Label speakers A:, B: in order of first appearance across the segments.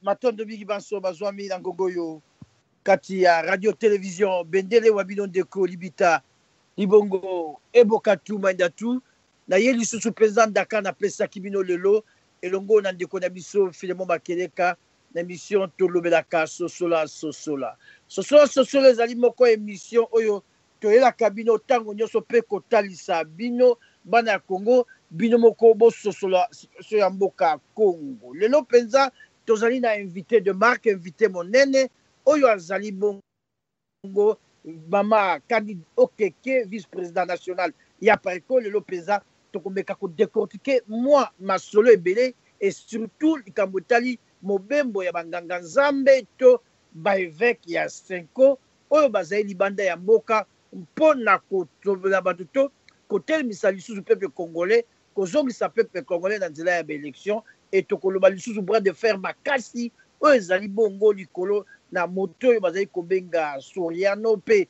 A: Matondo Bigi Banso Bazwami Nangogoyo kati ya radio télévision Bendele Wabino Ndeko Libita Libongo Ebokatu Mandatu na ye lisusu président Dakar na pesa kibino lelo elongo na ndeko na biso Filemon Makeleka na émission Tolobelaka Sosola ezali moko émission oyo toyela kabino tango nyoso pe kotalisa bino bana ya Congo bino moko bo sosola so ya mboka Congo lelo penza tozali na invité de marque invité monene oyo azali bongo mama Kandid Okeke vice-président national ya Pareko lelo penza tokomeka ko décortiquer moi masolo ebele et surtout likambotali mobembo ya banganga nzambe to ba évêque ya 5 oyo bazali libanda ya mboka mpona kotobela bato to kotelemisa lisusu peuple congolais kozongisa peuple congolais na nzela ya baélection et tokoloba lisusu bras de fer makasi oyo ezali bongo likolo na moto oyo bazali kobenga Soriano mpe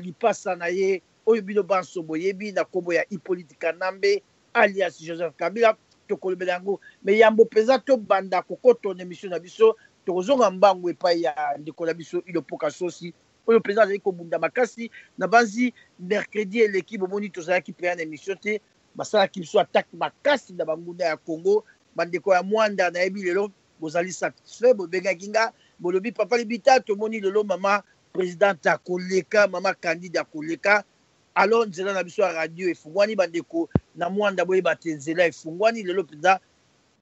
A: lipasa na ye oyo bino banso boyebi na kombo ya Hippolyte Kanambe alias Joseph Kabila tokolobela yango me yambo mpenza tobanda kokoto na émission na biso tokozonga mbangu epai ya ndeko na biso Ilopoka Sosi oyo mpenza azali kobunda makasi na banzi mercredi eleki bomoni tozalaki mpenza na émission te basalaki biso attaque makasi na bangunda ya Congo bandeko ya mwanda nayebi lelo bozali satisfait bobengaki nga bolobi papa libita tomoni lelo mama présidente akoleka mama candide akoleka alors nzela na biso ya radio efungwani bandeko na mwanda boyeba te nzela efungwani lelo mpenza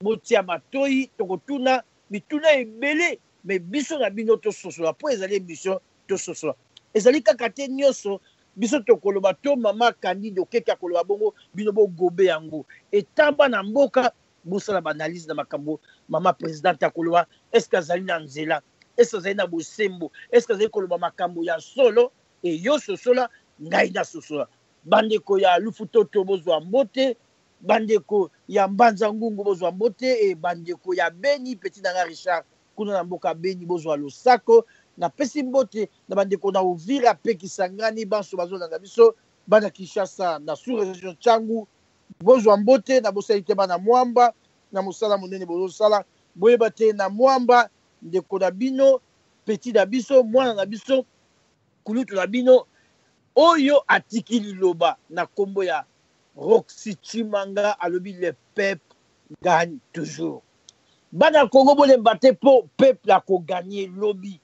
A: botia matoi tokotuna mituna ebele me biso na bino tososola po ezali émission tososola ezali kaka te nyonso biso tokoloba to mama Candide Okeke akoloba bongo bino bogobe yango etamba na mboka bosala banalise na makambo mama présidente akoloba est-ce que azali na nzela est-ce que azali na bosembo est-ce que azali koloba makambo ya solo e yo sosola ngai na sosola bandeko ya lufutoto bozwa mbote bandeko ya mbanza ngungu bozwa mbote e bandeko ya Beni petit nanga Richard kuna na mboka Beni bozwa losako na pesi mbote na bandeko na Uvira pe Kisangani banso bazolanda biso bana Kinshasa na sous-région Tchangu bozwa mbote na bosalite bana mwamba na mosala monene bozosala boyeba te na mwamba ndeko na bino petit na biso mwana na biso kulutu na bino oyo atiki liloba na kombo ya Roxy Chimanga alobi le peuple gagne toujours bana Congo bolemba te po peuple ako gagner lobby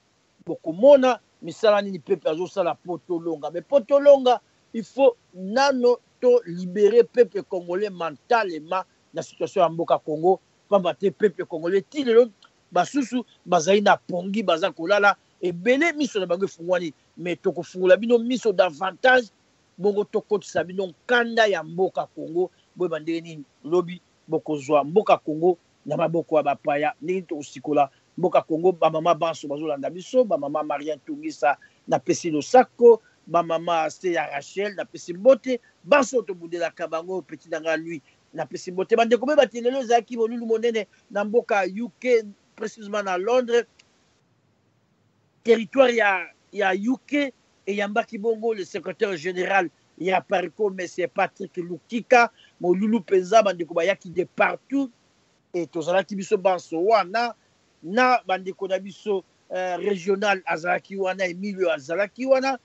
A: bokomona misala nini peuple azosala potolonga mais potolonga il faut nano to libérer peuple congolais mentalement na situation ya mboka Congo pamba te peuple congolais ti lelo basusu bazali na pongi baza kolala ebele miso na bango efungwani mais tokofungula bino miso davantage bongo tokotisa bino nkanda ya mboka Congo boyeba ndenge nini lobi bokozwa mboka Congo na maboko ya bapaya ndenge tokosikola mboka Congo bamama banso bazolanda biso bamama Marianne Tungisa na pesi losako bamama Seya Rachel na pesi mbote banso tobundelaka bango petit nanga lui na pesi mbote bandeko mpe batelelo ezalaki bolulu monene na mboka UK précisément na Londres territoire ya UK eyambaki bongo le secrétaire général ya Pariko monsieur Patrick Lukika molulu penza bandeko bayaki de partout et tozalaki biso banso wana na bandeko na biso régional azalaki wana Emilio azalaki wana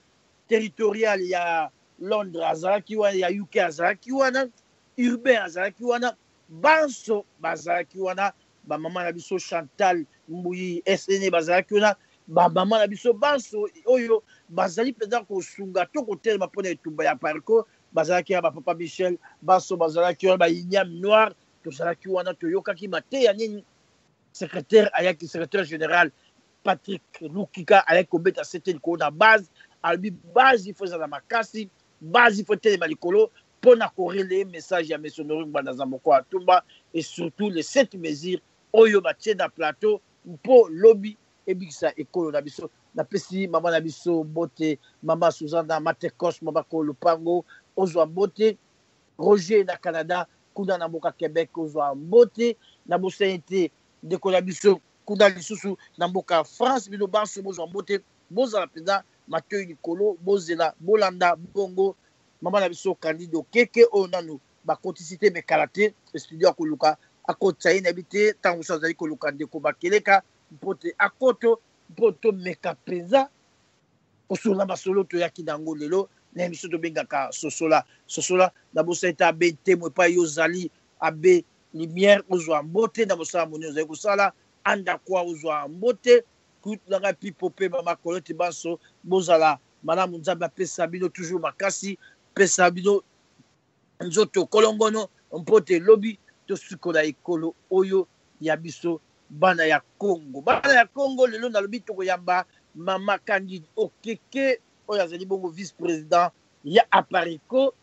A: territorial ya Londres azalaki wana ya UK azalaki wana urbain azalaki wana banso bazalaki wana ba maman na biso Chantal Mbuyi SN bazalaki wana ba maman na biso banso oyo bazali penza ko sunga to ko telema pona etumba ya parco bazalaki ya ba papa Michel banso bazalaki ya ba Inyam Noir to zalaki wana to yokaki mate ya nini secrétaire ayaki secrétaire général Patrick Lukika ayaki kobeta c'était ko na base albi base il faut za makasi base il faut telema likolo pona ko relayer message ya monsieur Noring Bandaza Moko Atumba et surtout les 7 mesures oyo batie na plateau mpo lobby ebikisa ekolo na biso na pesi mama na biso bote mama Suzana Matekos mama ko Lupango ozwa bote Roger na Canada kuna na mboka Québec ozwa bote na bosente de ko na biso kuna lisusu na mboka France bino banso ozwa bote bozala peza Mathieu Nikolo bozela bolanda bongo mama na biso candidat keke o nanu ba kotisité me kalaté studio akoluka akotsayi na bité tango sazali koluka ndeko bakeleka mpote akoto mpoto meka penza osola masolo to yaki nango lelo na émission to bengaka sosola na boseta abe témoin pa yozali abe lumière ozwa mbote na bosala moni ozali kosala anda kwa ozwa mbote kutlanga pipope mama kolote baso bozala malamu nzambe apesa bino toujours makasi pesa bino nzoto kolongono mpote lobi to sukola ekolo oyo ya biso bana ya Congo lelo na lobi to koyamba mama Candide Okeke oyo azali bongo vice président ya Apareco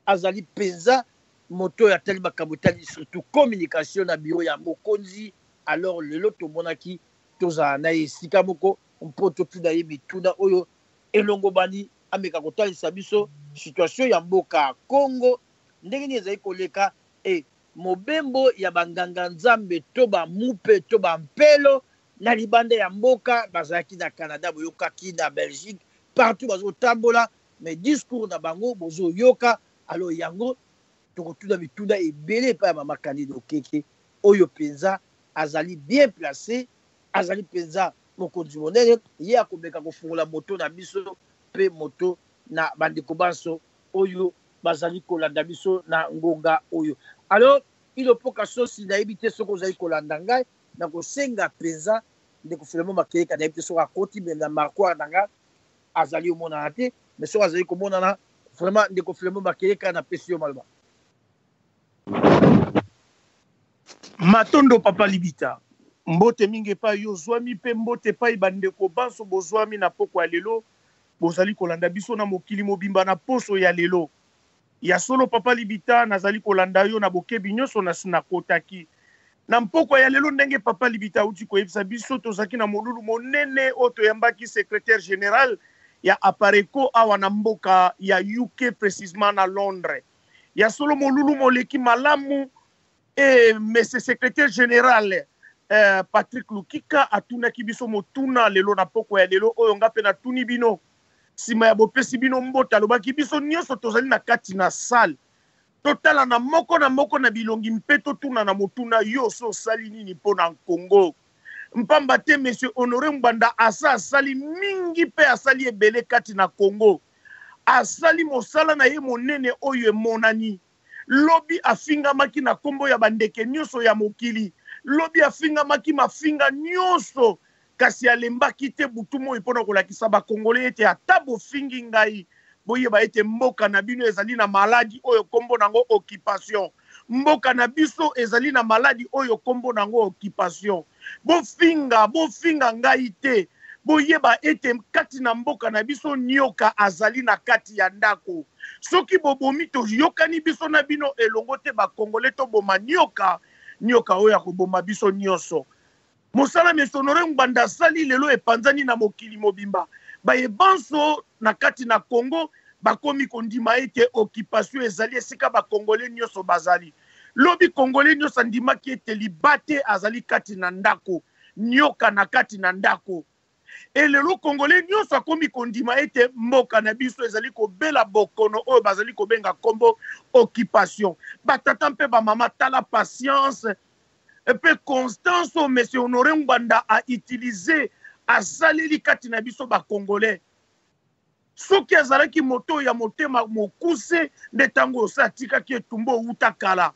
A: azali penza moto ya tali makambo tali surtout communication na bureau ya mokonzi alors lelo to monaki tozala na esika moko mpoto tuna ye mituna oyo elongo bani ameka kotalisa biso situation ya mboka Congo ndenge ni ezali koleka e mobembo ya banganga nzambe to bamupe to bampelo na libanda ya mboka bazalaki na Canada boyokaki na Belgique partout bazotambola mais discours na bango bozoyoka alors yango tokotuna mituna ebele pa ya mama Candide Okeke oyo penza azali bien placé azali penza mokonzi monene ye akomeka kofungola moto na biso pe moto na bandeko banso oyo bazali kolanda biso na ngonga oyo alors ilopoka sosi nayebi te soki ozali kolanda ngai na kosenga penza ndeko Filemon Makeleka nayebi te soki akoti me na marquoire na ngai azali omonana te mais soki azali komonana vraiment ndeko Filemon Makeleka na pesi yo maloba
B: Matondo papa libita mbote mingi pa yo zwami pe mbote pa ibandeko banso bozwami na poko ya lelo bozali kolanda biso na mokili mobimba na poso ya lelo ya solo papa libita nazali kolanda yo na bokebi nyonso na sina kotaki na mpoko ya lelo ndenge papa libita uti koyebisa biso tozaki na molulu monene o toyambaki secrétaire général ya Apareco awa na mboka ya UK précisément na Londres ya solo molulu moleki malamu et monsieur secrétaire général Patrick Lukika atunaki biso motuna lelo na poko ya lelo oyo nga pe na tuni bino sima ya bopesi bino mbota alobaki biso nyonso tozali na kati na salle totala na moko na bilongi mpe totuna na motuna yo so osali nini mpo na Congo mpamba te monsieur Honoré Mbanda asali mingi mpe asali ebele kati na Congo asali mosala na ye monene oyo emonani lobi afingamaki na kombo ya bandeke nyonso ya mokili lobi afingamaki mafinga nyonso kasi alembaki te butu moi mpona kolakisa bakongole ete ata bofingi ngai boyeba ete mboka na bino ezali na maladi oyo kombo nango occupation mboka na biso ezali na maladi oyo kombo nango occupation bofinga ngai te boyeba ete kati na mboka na biso nyoka azali na kati ya ndako soki bobomi toyokani biso na bino elongo te bakongole toboma nyoka oyo akoboma biso nyonso mosala monsieur Honoré Mbanda asali lelo epanzani na mokili mobimba bayebanso na kati na Congo bakomi kondima ete occupation ezali esika bakongole nyonso bazali lobi kongole nyonso andimaki ete libate azali kati na ndako nyoka na kati na ndako elelo kongole nyonso akomi kondima ete mboka na biso ezali kobela bokono oyo bazali kobenga kombo occupation batata mpe bamama tala patience epe constance o monsieur Honoré Mbanda a utilisé asaleli kati na biso bakongolais soki azalaki moto ya motema mokuse nde tango osa atikaki etumba outa kala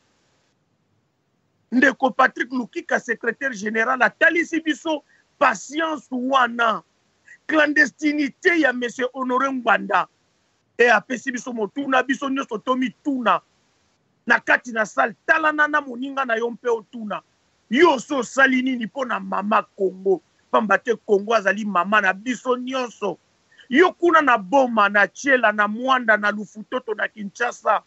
B: ndeko Patrick Lukika secrétaire général atalisi biso patience wana clandestinité ya monsieur Honoré Ngwanda e apesi biso motuna biso nyonso tomi tuna na kati na salle talana na moninga na yo mpe otuna yo so sali nini mpo na mama Congo pamba te Congo azali mama na biso nyonso yo kuna na Boma na Chiela na Mwanda na Lufutoto na Kinshasa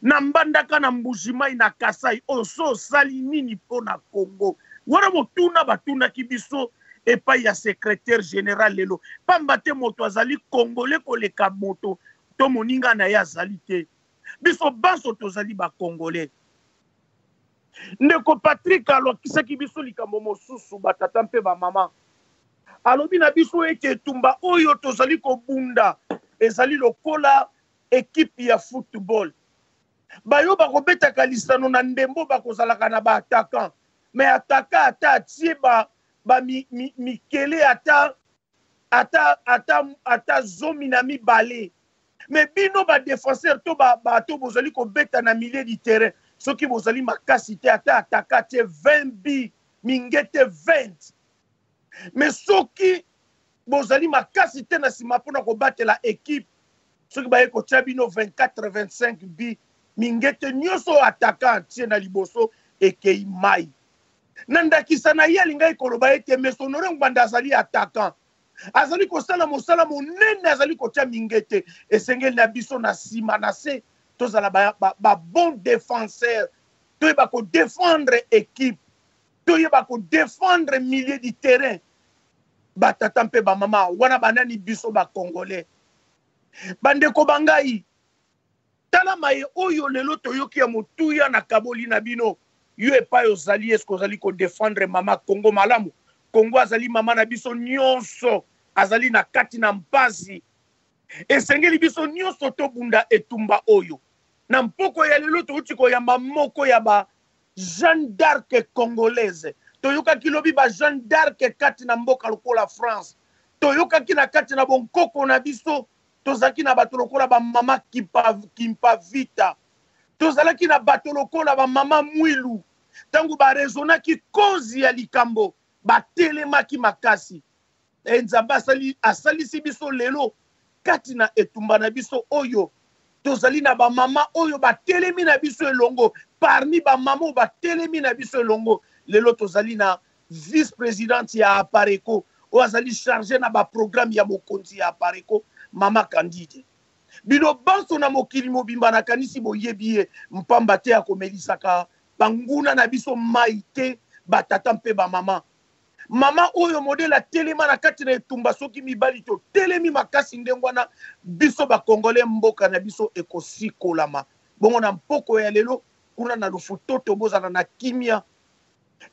B: na Mbandaka na Mbujimai na Kasai oso sali nini mpo na Congo wana motuna batuna ki biso epai ya secrétaire général lelo pamba te moto azali congolais koleka moto to moninga na ye azali te biso banso tozali ba congolais ndeko Patrick alokisaki biso likambo mosusu batata mpe ba mama alobi na biso ete etumba oyo tozali kobunda ezali lokola ekipe ya football bayo bakobetaka lisano na ndembo bakozalaka na ba attaquant mais attaquant ata atie ba mikele ata zomi na mibale mais bino ba défenseur to bato bozali kobeta na milieu du terrain soki bozali makasi te ata attaquant te 20 bi mingete 20 mais soki bozali makasi te na sima mpona kobatela équipe soki baye kotia bino 24-25 bi mingete nyonso attaquant tie na liboso ekei mai na ndakisa na ye alingai koloba ete Monsieur Honoré Ngwanda azali attaquant azali kosala mosala monene azali kotia mingete esengeli na biso na sima na se tozala ba bon défenseur toyeba kodéfendre équipe toyeba kodéfendre milieu du terrain batata mpe bamama wana banani biso bacongolais bandeko bangai tala maye oyo lelo toyoki ya motuya na kaboli na bino yo epai ozali eske ozali kodéfendre mama Congo malamu Congo azali mama na biso nyonso azali na kati na mpasi esengeli biso nyonso tobunda etumba oyo na mpoko ya lelo touti koyamba moko ya ba Jeanne d'Arc congolaise toyokaki lobi ba Jeanne d'Arc kati na mboka lokola France toyokaki na kati na bonkoko na biso tozalaki na bato lokola ba mama Kimpa Vita tozalaki na bato lokola ba mama Mwilu tangu ba rezonaki kozi ya likambo batelemaki makasi nzambe asalisi biso lelo kati na etumba na biso oyo tozali na ba mama oyo batelemi na biso elongo parmi ba mama batelemi na biso elongo lelo tozali na vice-présidente ya Apareko o azali chargé na ba programme ya mokonzi ya Apareko mama Candide bino banso na mokili mobimba na kanisi boyebi ye mpamba te akomelisaka banguna na biso maite batata mpe ba mama mama oyo modele telema na kati na etumba soki mibali to telemi makasi ndengwana biso ba congolais mboka na biso ekosikolama bongo na mpoko ya lelo kuna na Lufutoto bozana na kimia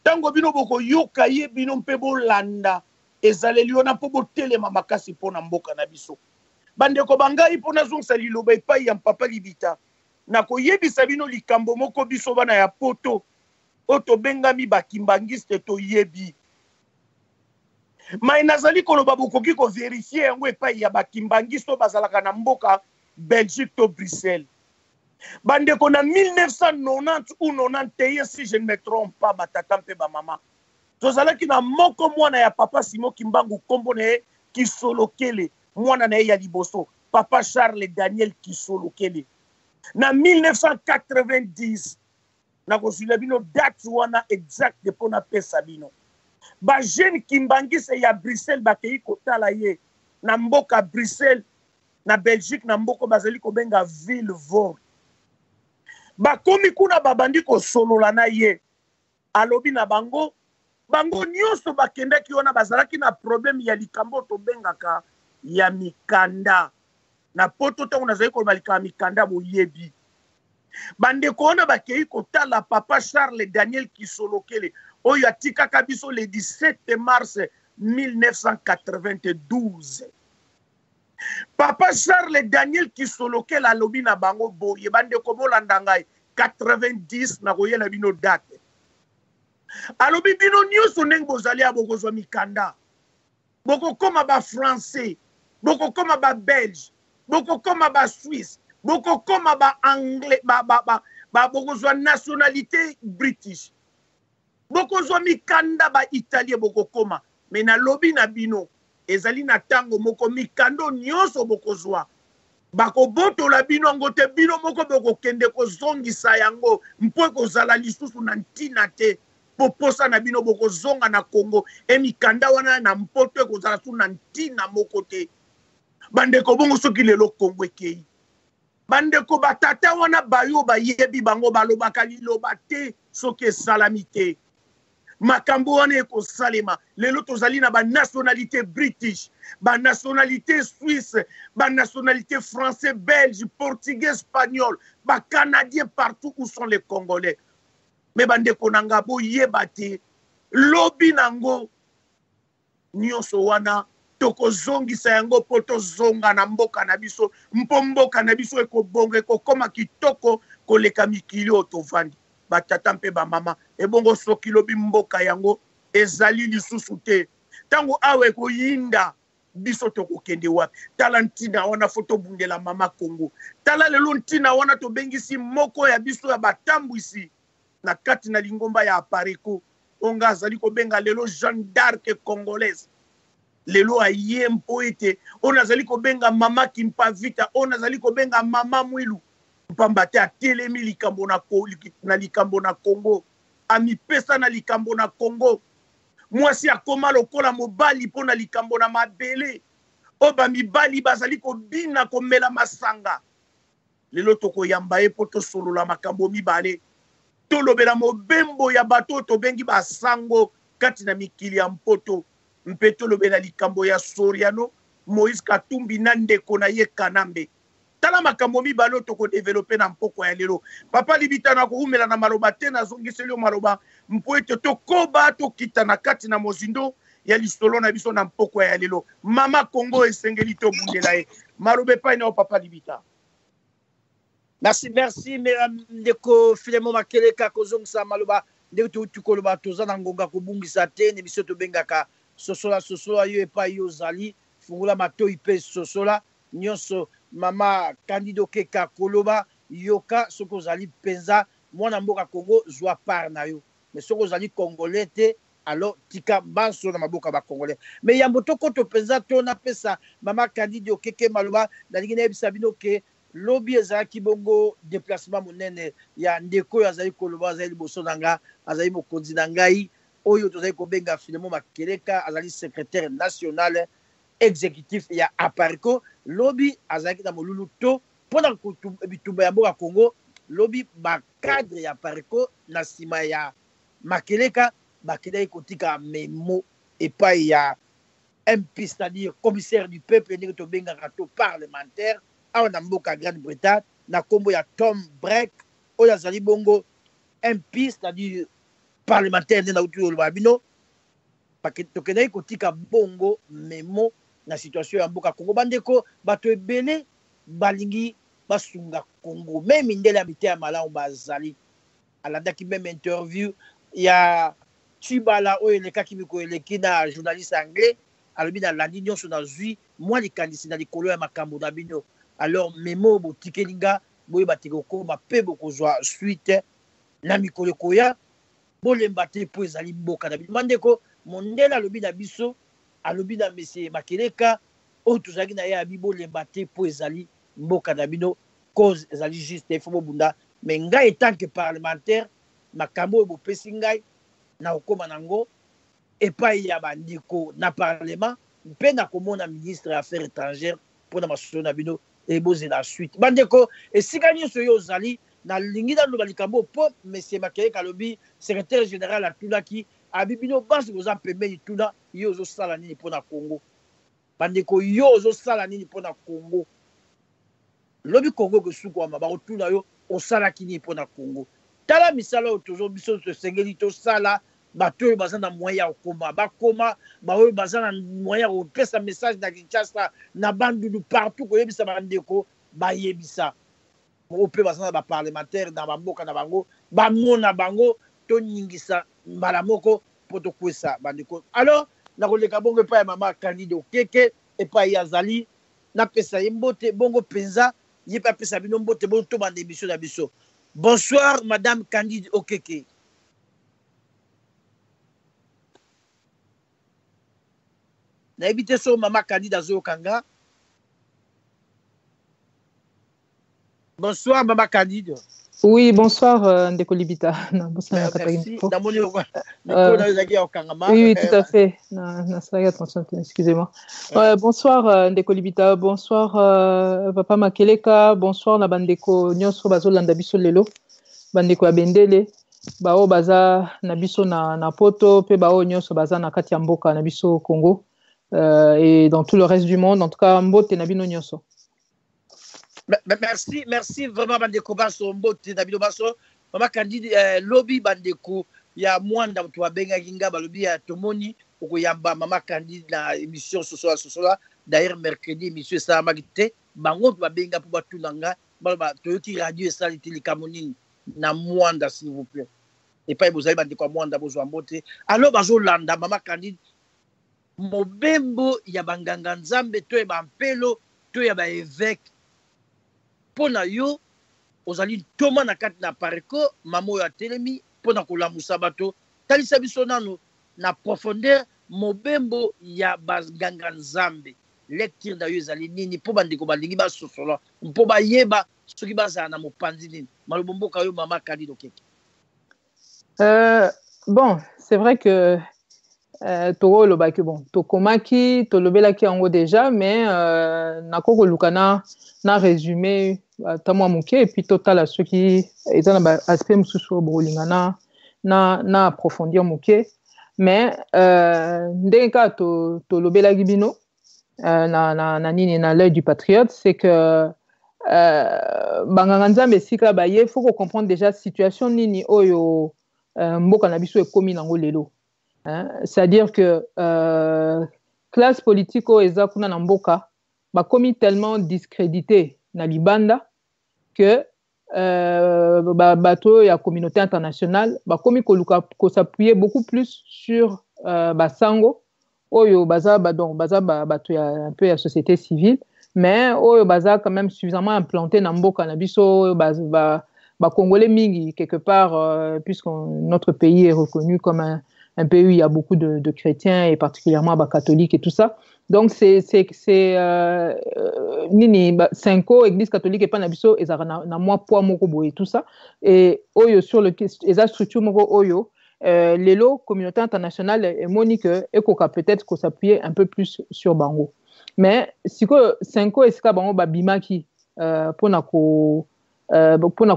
B: tango bino boko yoka ye bino mpe bolanda ezaleli wana mpo botelema makasi mpona mboka na biso bandeko bangai mpona zongisa liloba epai ya mpapa Libita na koyebisa bino likambo moko biso bana ya poto oyo tobengami bakimbangiste toyebi mai nazali koloba bokoki koverifie yango epai ya bakimbangisto bazalaka na mboka Belgique to Bruxelles bandeko na 1990 ou 91 si je ne me trompe pas batata mpe bamama tozalaki na moko mwana ya papa Simon Kimbangu kombo na ye Kisolokele mwana na ye ya liboso papa Charles Daniel Kisolokele na 1990 nakozwila bino date wana exact mpona pesa bino ba jeune kimbangise ya Bruxelles bakei kotala ye na mboka Bruxelles na Belgique na mboko bazali kobenga Villevort bakomi kuna babandi kosolola na ye alobi na bango nyonso bakendaki wana bazalaki na problème ya likambo tobengaka ya mikanda na poto ntango nazali koloba likambo ya mikanda boyebi bandeko wana bakei kotala papa Charles Daniel Kisolokele oyo atikaka biso le 17 mars 1992 papa Charles Daniel Kisolokele alobi na bango boye bandeko bolanda ngai 90 na koyela bino date alobi bino nyonso ndenge bozali ya bokozwa mikanda bokokoma ba français bokokoma ba belge bokokoma ba suisse bokokoma ba anglais bokozwa nationalité british bokozwa mikanda ba italien bokokoma me na lobi na bino ezali na tango moko mikando nyonso bokozwa bakobotola bino yango te bino moko bokokende kozongisa yango mpo ekozala lisusu na ntina te poposa na bino bokozonga na Congo mikanda wana na mpoto ekozala su na ntina moko te bandeko bongo soki lelo Congo ekei bandeko batata wana bayo bayebi bango balobaka liloba te soki esalami te makambo wana ekosalema lelo tozali na banationalité british banationalité suisse banationalité français belge portugais espagnol bacanadien partout où sont les congolais me bandeko nanga boyeba te lobi nango nyonso wana tokozongisa yango mpo tozonga na mboka na biso mpo mboka na biso ekobonga ekokoma kitoko koleka mikili oyo tovandi batata mpe bamama ebongo soki lobi mboka yango ezali lisusu te ntango awa ekoyinda biso tokokende wapi tala ntina wana fo tobundela mama Congo tala lelo ntina wana tobengisi moko ya biso ya batambwisi na kati na lingomba ya Apareko onga azali kobenga lelo Jeanne d'Arc congolaise lelo aye mpo ete ona azali kobenga mama Kimpavita ona azali kobenga mama Mwilu mpamba te atelemi likambo na likambo na Congo amipesa na likambo na Congo mwasi akoma lokola mobali mpo na likambo na mabele o bamibali bazali kobina komela masanga lelo tokoyamba ye mpo tosolola makambo mibale tolobela mobembo ya bato tobengi basango kati na mikili ya mpoto mpe tolobela likambo ya Soriano Moïse Katumbi na ndeko na ye Kanambe tala makambo mibale oyo tokodevelope na mpoko ya lelo papa libita na koumela na maloba te nazongiseli yo maloba mpo ete tokoba tokita na kati na mozindo ya lisolo na biso na mpoko ya lelo mama Congo esengeli tobundela ye maloba epai na yo papa libita.
A: Merci, ndeko Filemon Makeleka kozongisa maloba ndeko tukoloba toza na ngonga kobungisa te ne biso tobengaka sosola yo epai yo zali fungula matoi pe sosola nyonso mama Candido Keka koloba yoka soko zali penza mwana mboka Congo zwa par na yo mais soko zali congolais te alors tika banso na maboka ba congolais mais yambo tokoto penza to na pesa mama Candido Keke maloba dalingi na ebisa bino ke lobi ezalaki bongo déplacement monene ya ndeko azali koloba azali liboso na nga azali mokonzi na ngai oyo tozali kobenga Filemon Makeleka azali secrétaire national exécutif ya Apareko lobi azalaki na molulu to mpona bitumba ya mboka Congo lobi bacadre ya Apareko na nsima ya Makeleka bakendaki kotika memo epai ya MP c'est-à-dire commissaire du peuple ndenge tobengaka to parlementaire awa na mboka Grande-Bretagne na kombo ya Tom Breck oyo azali bongo MP c'est-à-dire parlementaire nde nauti oloba bino tokendaki kotika bongo memo na situation ya mboka Congo bandeko bato ebele balingi basunga Congo meme ndele ya mite ya malamu bazali alandaki meme interview ya Chibala oyo elekaki mikolo eleki na journaliste anglais alobi na landi nyonso nazwi mwa likanisi na likolo ya makambo na bino alors memo botikeli nga boyeba te kokoma mpe bokozwa suite na mikolo ekoya bolemba te mpo ezali mboka na bino bandeko mondele alobi na biso alobi na mese Makeleka oyo tozalaki na ye abi bolemba te mpo ezali mboka na bino cause ezali juste ifo bobunda mais ngai etanke parlementaire makambo oyo bopesi ngai na kokoma nango epai ya bandeko na parlement mpe na komona ministre ya affaires étrangères mpona masolo na bino ebozela suite bandeko esika nyonso oyo ozali nalingi naloba likambo mpo mese Makeleka alobi secrétaire général atulaki abi bino basi koza pembeni tuna yo ozosala nini mpona Congo bandeko yo ozosala nini mpona Congo lobi Congo ekosukwama bakotuna yo osalaki nini mpona Congo tala misala oyo biso tosengeli tosala bato oyo baza na moyen ya kokoma bakoma baoyo baza na moyen ya kopesa message na Kinshasa na bandundu partout koyebisa bandeko bayebisa oyo mpe baza na baparlementaire na bamboka na bango bamona bango toningisa mbala moko mpo tokwesa bandeko alors nakoleka bongo epai ya mama Candido Keke epai azali napesa ye mbote bongo mpenza ye mpe apesa bino mbote botobanda émission na biso bonsoir madame Candido Keke. na éviter so Maman Candidat zo kanga. Bonsoir Maman Candidat.
C: Oui, bonsoir Ndeko Libita. Bonsoir,
A: merci.
C: Oui, tout à fait. Attention, excusez-moi. Bonsoir Ndeko Libita, bonsoir Papa Makeleka, bonsoir na bandeko nyonso bazolanda biso lelo, bandeko ya bendele, bao baza na biso na poto, pe bao nyonso baza na kati ya mboka na biso Congo, et dans tout le reste du monde, en tout cas mbote na bino nyonso.
A: Merci vraiment bandeko baso mbote na bino baso. Mama Candidat lobby bandeko ya mwanda to abenga kinga balobi ya tomoni okoyamba Mama Candidat na émission sosola d'ailleurs mercredi émission ça magite bango babenga pour batunanga baloba toyoki radio et salité likamoni na mwanda s'il vous plaît et pas bozali bandeko mwanda bozwa mbote alors bazolanda Mama Candidat mobembo ya banganga nzambe to ya bampelo to ya ba évêque pona yo ozali toma na kati na pareko mamo ya telemi pona kolamusa bato talisa biso nano na profondeur mobembo ya baganga nzambe lecture na yo ezali nini po bandeko balingi basosola mpo bayeba soki bazala na mopanzi nini maloba mboka yo Mama Candidat okeke.
C: Bon, c'est vrai que tolobaki bon tokomaki tolobelaki yango déjà mais nakoko lukana na résumé tamwa moke et puis totala ceux qui eza na aspect mususu bolingana na approfondir moke mais ndenge ka tolobelaki bino na nini na l'œil du patriote c'est que banganga nzambe esika baye faut qu'on comprendre déjà situation nini oyo mboka na biso ekomi nango lelo. C'est-à-dire que classe politique eza kuna na mboka bakomi tellement discrédité na libanda que bato ya communauté internationale bakomi koluka ko s'appuyer beaucoup plus sur basango oyo baza bato ya un peu ya société civile mais oyo baza quand même suffisamment implanté na mboka na biso congolais mingi quelque part puisque notre pays est reconnu comme un pays où il y a beaucoup de chrétiens et particulièrement catholiques et tout ça. Donc c'est nini cinco église catholique et pas nabiso et ça na moi poids moko boye tout ça et oyo sur le eza structure moko oyo lelo communauté internationale et monique ekoka peut-être qu'on s'appuyer un peu plus sur bango mais siko cinco esika bango babimaki pona ko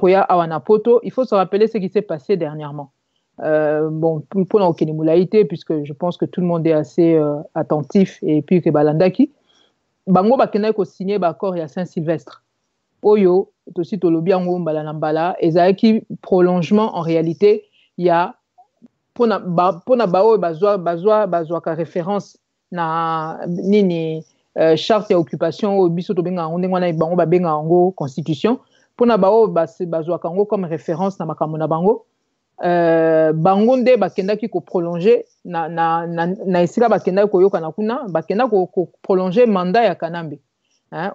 C: ya awana poto il faut se rappeler ce qui s'est passé dernièrement. Bon, pour la Moulaïté, puisque je pense que tout le monde est assez attentif, et puis que Balandaki, Bango Bakena ko signé l'accord il y a Saint-Sylvestre. Oyo, aussi Tolobi Ango Balanambala, et Zaki prolongement en réalité, il y a pour na bao bazwa ka référence na nini charte ya occupation au biso to benga ngo na bango ba benga ngo constitution pour na bao bazwa kango comme référence na makambo na bango. Bango nde bakendaki ko prolonger na esika bakendaki ko yoka na kuna bakenda ko prolonger mandat ya Kanambe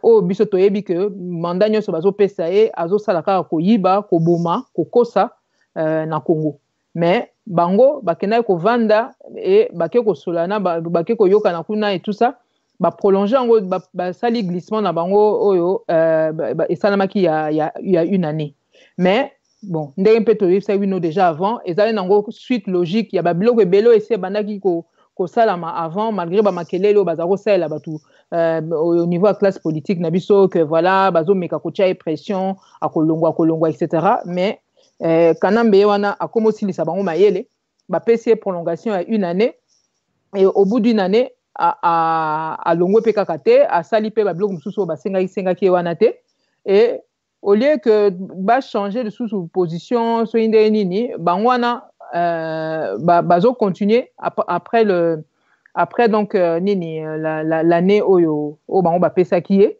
C: o biso toyebi que mandat nyonso bazo pesa ye azosala kaka koyiba koboma kokosa na Congo mais bango bakendaki ko vanda et bake ko solana bake ko yoka na kuna et tout ça ba prolonger ngo ba sali glissement na bango oyo esalamaki il y a une année mais bon, ndenge mpe toyebisa bino déjà avant ezali nango suite logique ya babiloko ebele esi ebandaki kosalama avant malgré bamakelele oyo baza kosalela bato au niveau ya classe politique na biso que voilà bazomeka kotia pression akolongwa etc mais Kanambe ye wana akoma osilisa bango mayele bapesi ye prolongation ya une année et au bout d'une année alongwe mpe kaka te asali mpe babiloko mosusu oyo basengaki ye wana te et au lieu que ba changer de sous-position so inde nini bangwana bazo continuer après donc nini l'année oyo o bango ba pesa kié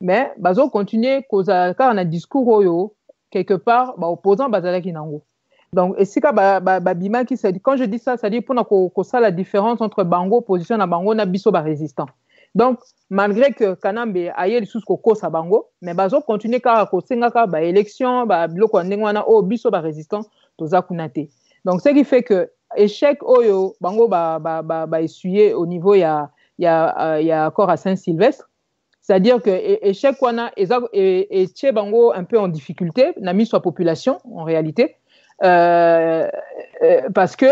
C: mais bazo continuer cause car na discours oyo quelque part ba opposant bazalaki nango donc esika ba bima qui ça dit quand je dis ça ça dit pour na ko ça la différence entre bango position na bango na biso ba résistant. Donc, malgré que Kanambe aye sous kokosa bango, mais bazo continuer kaka kosenga ka ba élection, ba biloko ndengwana o biso ba résistant toza kunate. Donc ce qui fait que échec oyo bango ba essuyer au niveau ya y a accord à Saint-Sylvestre. C'est-à-dire que échec wana et tché bango un peu en difficulté, n'a mis sur la population en réalité, parce que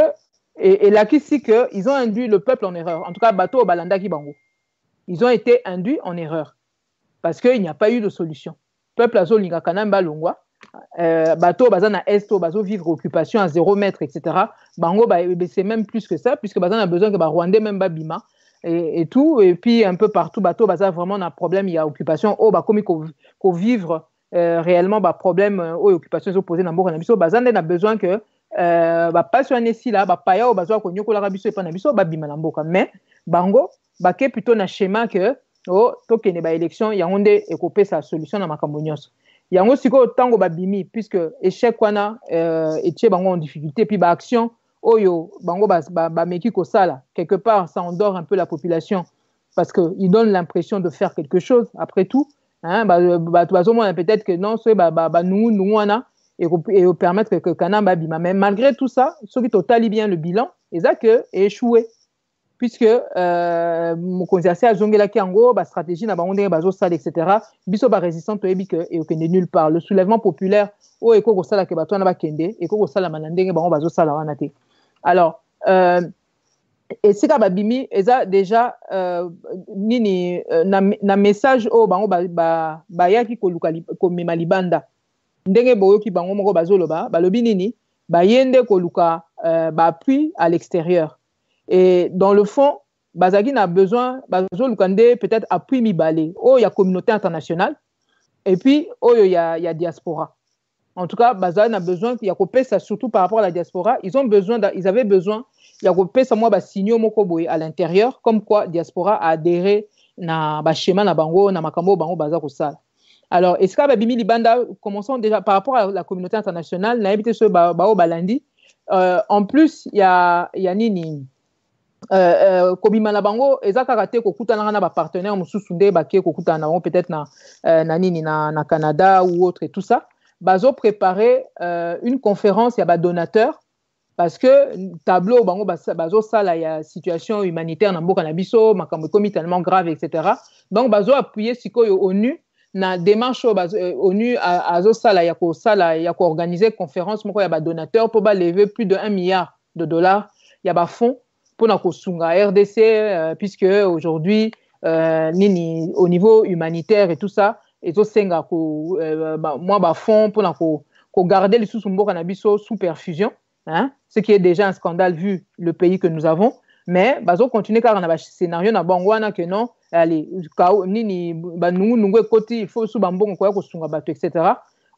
C: et là ici que ils ont induit le peuple en erreur. En tout cas, bateau balanda ki bango, ils ont été induits en erreur parce qu'il n'y a pas eu de solution. Peuple azo linga kanamba longwa, bateau bazana est bazo vivre occupation à 0 mètre, etc. Bango c'est même plus que ça puisque bazana a besoin que ba Rwandais même babima. Et tout, et puis un peu partout, bateau, baza vraiment un problème, il y a occupation, oh, bah, comme qu'on vivre réellement, bah, problème, oh, occupation, ils ont posé dans le monde, baza, on a besoin que, bah, pas sur un ici là, bah, pas ya, oh, baza, qu'on y a la biso, et pas nabiso, bah, bimanamboka, mais, bango, bah, que plutôt un schéma que, oh, toke ne ba élection, y a onde, et coupé sa solution dans ma cambonios. Y a un aussi, tango, bah, bimi, puisque échec, wana, et tché, bango, en difficulté, puis, bah, action, Oyo, bango meki kosala, quelque part, ça endort un peu la population parce qu'ils donnent l'impression de faire quelque chose, après tout. Hein, peut-être que non, c'est nous, et permettre que Kanamba bima. Mais malgré tout ça, ceux qui totalient bien le bilan, ils ont échoué. Puisque, mon conseiller a zongela ki ango, stratégie, na bango bazo sale, etc. Biso résistante, et de nulle part. Le soulèvement populaire, eko kosala ke bato na ba kende, eko kosala manandenge bango bazo sala wana te. Alors, et si ka babimi, eza déjà nini na message o bango yaki koluka komema libanda. Ndenge boyo ki bango moko bazoloba, balobi nini, yende koluka appui à l'extérieur. Et dans le fond, bazaki n'a besoin, bazolukande peut-être appui mibale. Oh, il y a communauté internationale, et puis oh, il y a diaspora. En tout cas, Bazan a besoin, il y a copé ça surtout par rapport à la diaspora. Ils avaient besoin, il y a copé ça moi signaux mokoboy à l'intérieur, comme quoi diaspora a adhéré na schéma na bango na makambo bango baza ko sala. Alors, est-ce que babimi libanda, commençons déjà par rapport à la communauté internationale, na habité ce bao balandi. En plus, il y a nini kobima na bango ezaka kate kokutana na ba partenaires mususu nde bakie kokutana na peut-être na nini na Canada ou autre et tout ça. Bazo préparer une conférence, il y a des donateurs, parce que tableau, bazo ça là, il y a situation humanitaire dans Mboka na biso, makambo komi tellement grave, etc. Donc bazo appuyer siko ONU na démarche ONU azo ça là, il y a ko organiser conférence, moko il y a des donateurs pour lever plus de 1 milliard de dollars, il y a des fonds pour na ko sunga RDC, puisque aujourd'hui nini au niveau humanitaire et tout ça. Et tout senga ko moi fond pour garder les sous mboka na biso sous perfusion, hein, ce qui est déjà un scandale vu le pays que nous avons, mais bazo continuer car on a scénario na bangwana que non allez nini nungu koti il faut sous bambongo ko sunga bato, etc.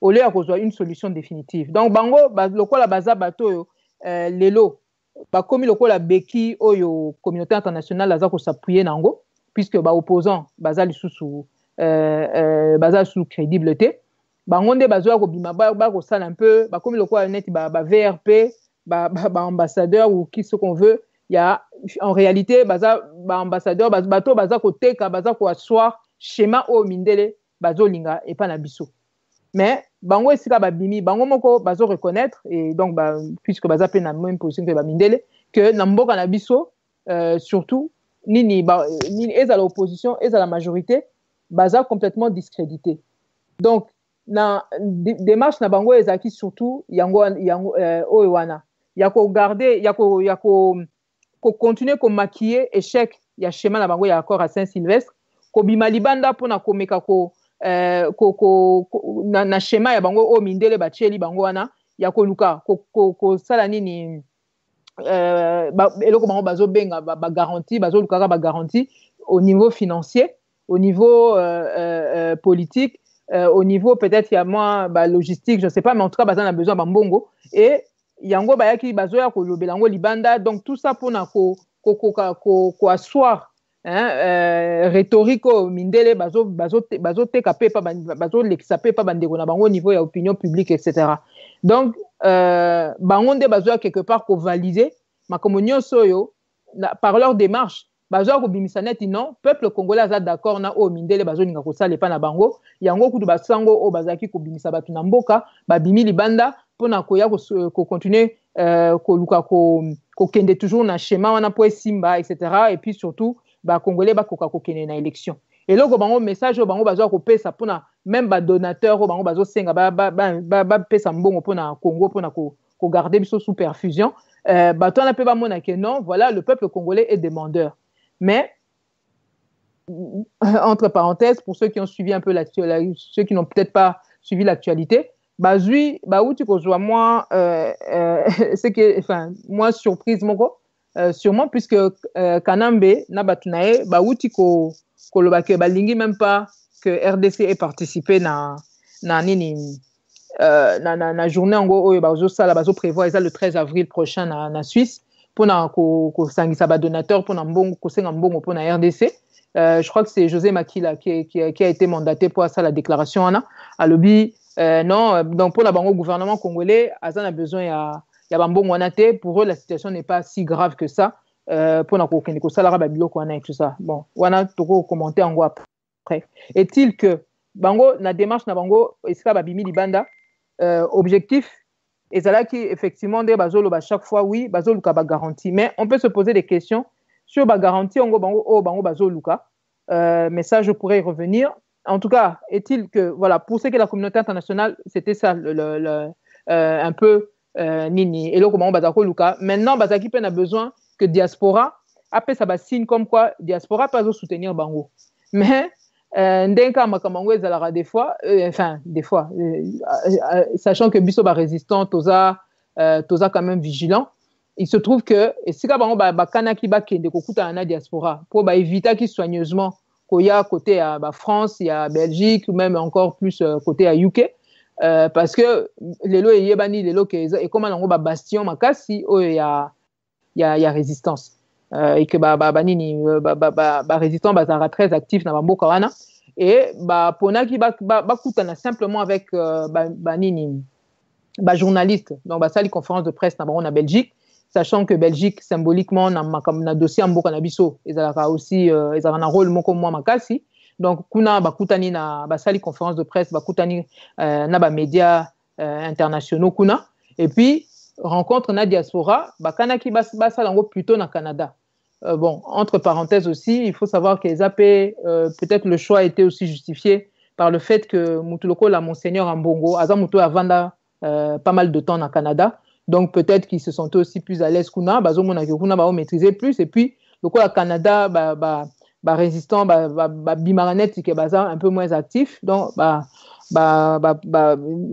C: au lieu à une solution définitive. Donc bango lokola baza bato lelo comme lokola beki oyo communauté internationale aza ko s'appuyer nango puisque opposant baza li sous baza sous crédibilité bangonde bazoa ko bima ko sala un peu comme le quoi net VRP ambassadeur ou qui ce qu'on veut, il y a en réalité baza ambassadeur bato baza ko teka baza ko asseoir schéma o mindele bazo linga et pas na biso, mais bango esika babimi bango moko bazo reconnaître et donc puisque baza pe na même position que mindele que na mboka na biso surtout nini eza l'opposition eza la majorité baza complètement discrédité. Donc na démarche na bango ezaki surtout yango owana ya ko garder ya ko continuer ko maquiller échec ya schéma na bango ya accord à Saint-Sylvestre ko bima libanda pona ko meka ko na schéma ya bango o mindele bacheli bango wana ya ko luka ko sala nini eloko bango bazo benga ba garantie bazo luka ba garantie au niveau financier, au niveau politique, au niveau peut-être il y a moins logistique, je ne sais pas, mais en tout cas baza na besoin bambongo et yango bayaki bazoya ko lobelango libanda, donc tout ça pour na ko asseoir rhétorique mindele bazo teka pe pa bazo lekisa pe pa bandeko na bango au niveau ya opinion publique, etc. Donc bango nde bazoya quelque part ko valider makomo nyonso yo par leur démarche bazo ko bimisa net non peuple congolais aza d'accord na o mindele bazo ninga ko sala pa na bango yango kutu basango o bazaki ko bimisa batu na mboka babimi libanda pona ko ya ko continuer ko luka ko kende toujours na schéma wana po simba, etc. et puis surtout ba congolais ba koka kokene na élection et là bango message bango bazwa ko pesa pona même ba donateur bango bazo senga ba pesa mbongo pona Congo pona ko garder biso sous perfusion ba tona pe ba mona que non voilà le peuple congolais est demandeur mais entre parenthèses pour ceux qui ont suivi un peu ceux qui n'ont peut-être pas suivi l'actualité bazui ba uti ko joa moi c'est que enfin moi surprise moko sûrement puisque Kanambe na batunae ba uti ko loba ke balingi même pas que RDC ait participé na nini na journée ngo oyo bazo sala bazo prévoir ça le 13 avril prochain na Suisse pour na ko sangisa ba donateur pour na mbongo ko senga mbongo pour na RDC. Je crois que c'est José Makila qui a été mandaté pour ça la déclaration à lobby non donc pour la bango gouvernement congolais azan a besoin ya bambongo wanate pour eux la situation n'est pas si grave que ça pour na ko kende ko sala ba biloko wana et tout ça bon wana toko commenter en après est-il que bango na démarche na bango esika babimi libanda objectif ezalaki effectivement de bazolo ba chaque fois oui bazoluka ba garantie mais on peut se poser des questions sur ba garantie ongo bango bazoluka mais ça je pourrais y revenir en tout cas est-il que voilà pour ce qui est la communauté internationale c'était ça un peu nini et là comment bazako luka maintenant bazaki peine a besoin que diaspora après ça ba signe comme quoi diaspora pas soutenir bango mais ndenka makamango ezalaka des fois sachant que biso ba résistant toza quand même vigilant il se trouve que sika bango bakanaki bakende kokuta na diaspora pour ba éviter qui soigneusement koya côté à France il y a Belgique ou même encore plus côté à UK parce que lelo yebani lelo que et comment nango ba bastion makasi o il y a résistance et que nini résistant bazara très actif na mboka wana et ponaki kutana simplement avec nini journaliste donc sali conférence de presse na bango na Belgique sachant que Belgique symboliquement na dossier mboka na biso ezalaka aussi ezalaka na rôle moko mwa makasi donc kuna bakutani na basali conférence de presse bakutani na ba médias internationaux kuna et puis rencontre na diaspora bakanaki basala ngo plutôt na Canada bon entre parenthèses aussi il faut savoir que ZAP peut-être le choix était aussi justifié par le fait que Mutuloko la monseigneur Ambongo azamuto avanda pas mal de temps na Canada donc peut-être qu'ils se sentaient aussi plus à l'aise kuna bazomona que kuna ba maîtriser plus et puis le quoi Canada résistant bimaranet qui est un peu moins actif donc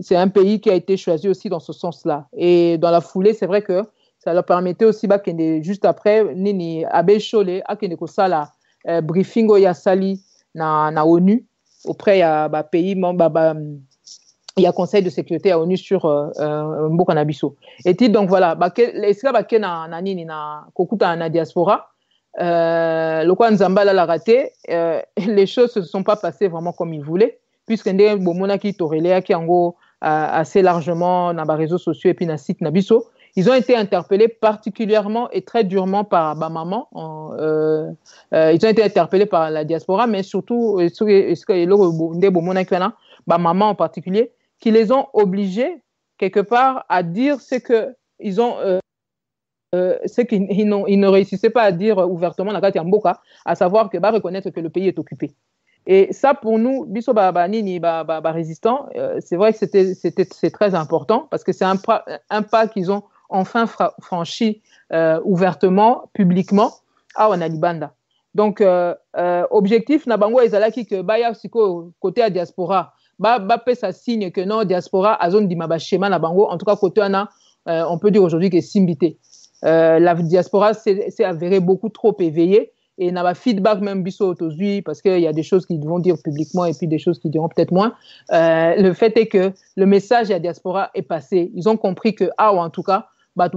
C: c'est un pays qui a été choisi aussi dans ce sens-là et dans la foulée c'est vrai que ça leur permettait aussi juste après nini abe chole akende ko sala briefing ya sali na ONU auprès ya pays membre il y a conseil de sécurité à ONU sur mboka na biso et donc voilà esika na nini na kokuta na diaspora le quoi Nzambala l'a raté les choses se sont pas passées vraiment comme ils voulaient puisque ndé bomona ki torelea ki ango assez largement dans les réseaux sociaux et puis na site na biso ils ont été interpellés particulièrement et très durement par maman ils ont été interpellés par la diaspora mais surtout ndé bomona ki na maman en particulier qui les ont obligés quelque part à dire ce que ils ont ce qu'ils ne réussissaient pas à dire ouvertement la carte Mboka, à savoir que reconnaître que le pays est occupé. Et ça pour nous, biso résistants, c'est vrai que c'est très important parce que c'est un pas qu'ils ont enfin franchi ouvertement, publiquement à Wanalibanda. Donc objectif na bango ezalaki que baya siko côté à diaspora pesa signe que non diaspora a zone dimaba schéma na bango en tout cas côté on peut dire aujourd'hui que simbité la diaspora s'est avérée beaucoup trop éveillée et n'a pas feedback même biso autosui parce qu'il y a des choses qu'ils vont dire publiquement et puis des choses qu'ils diront peut-être moins le fait est que le message à la diaspora est passé ils ont compris que ou en tout cas à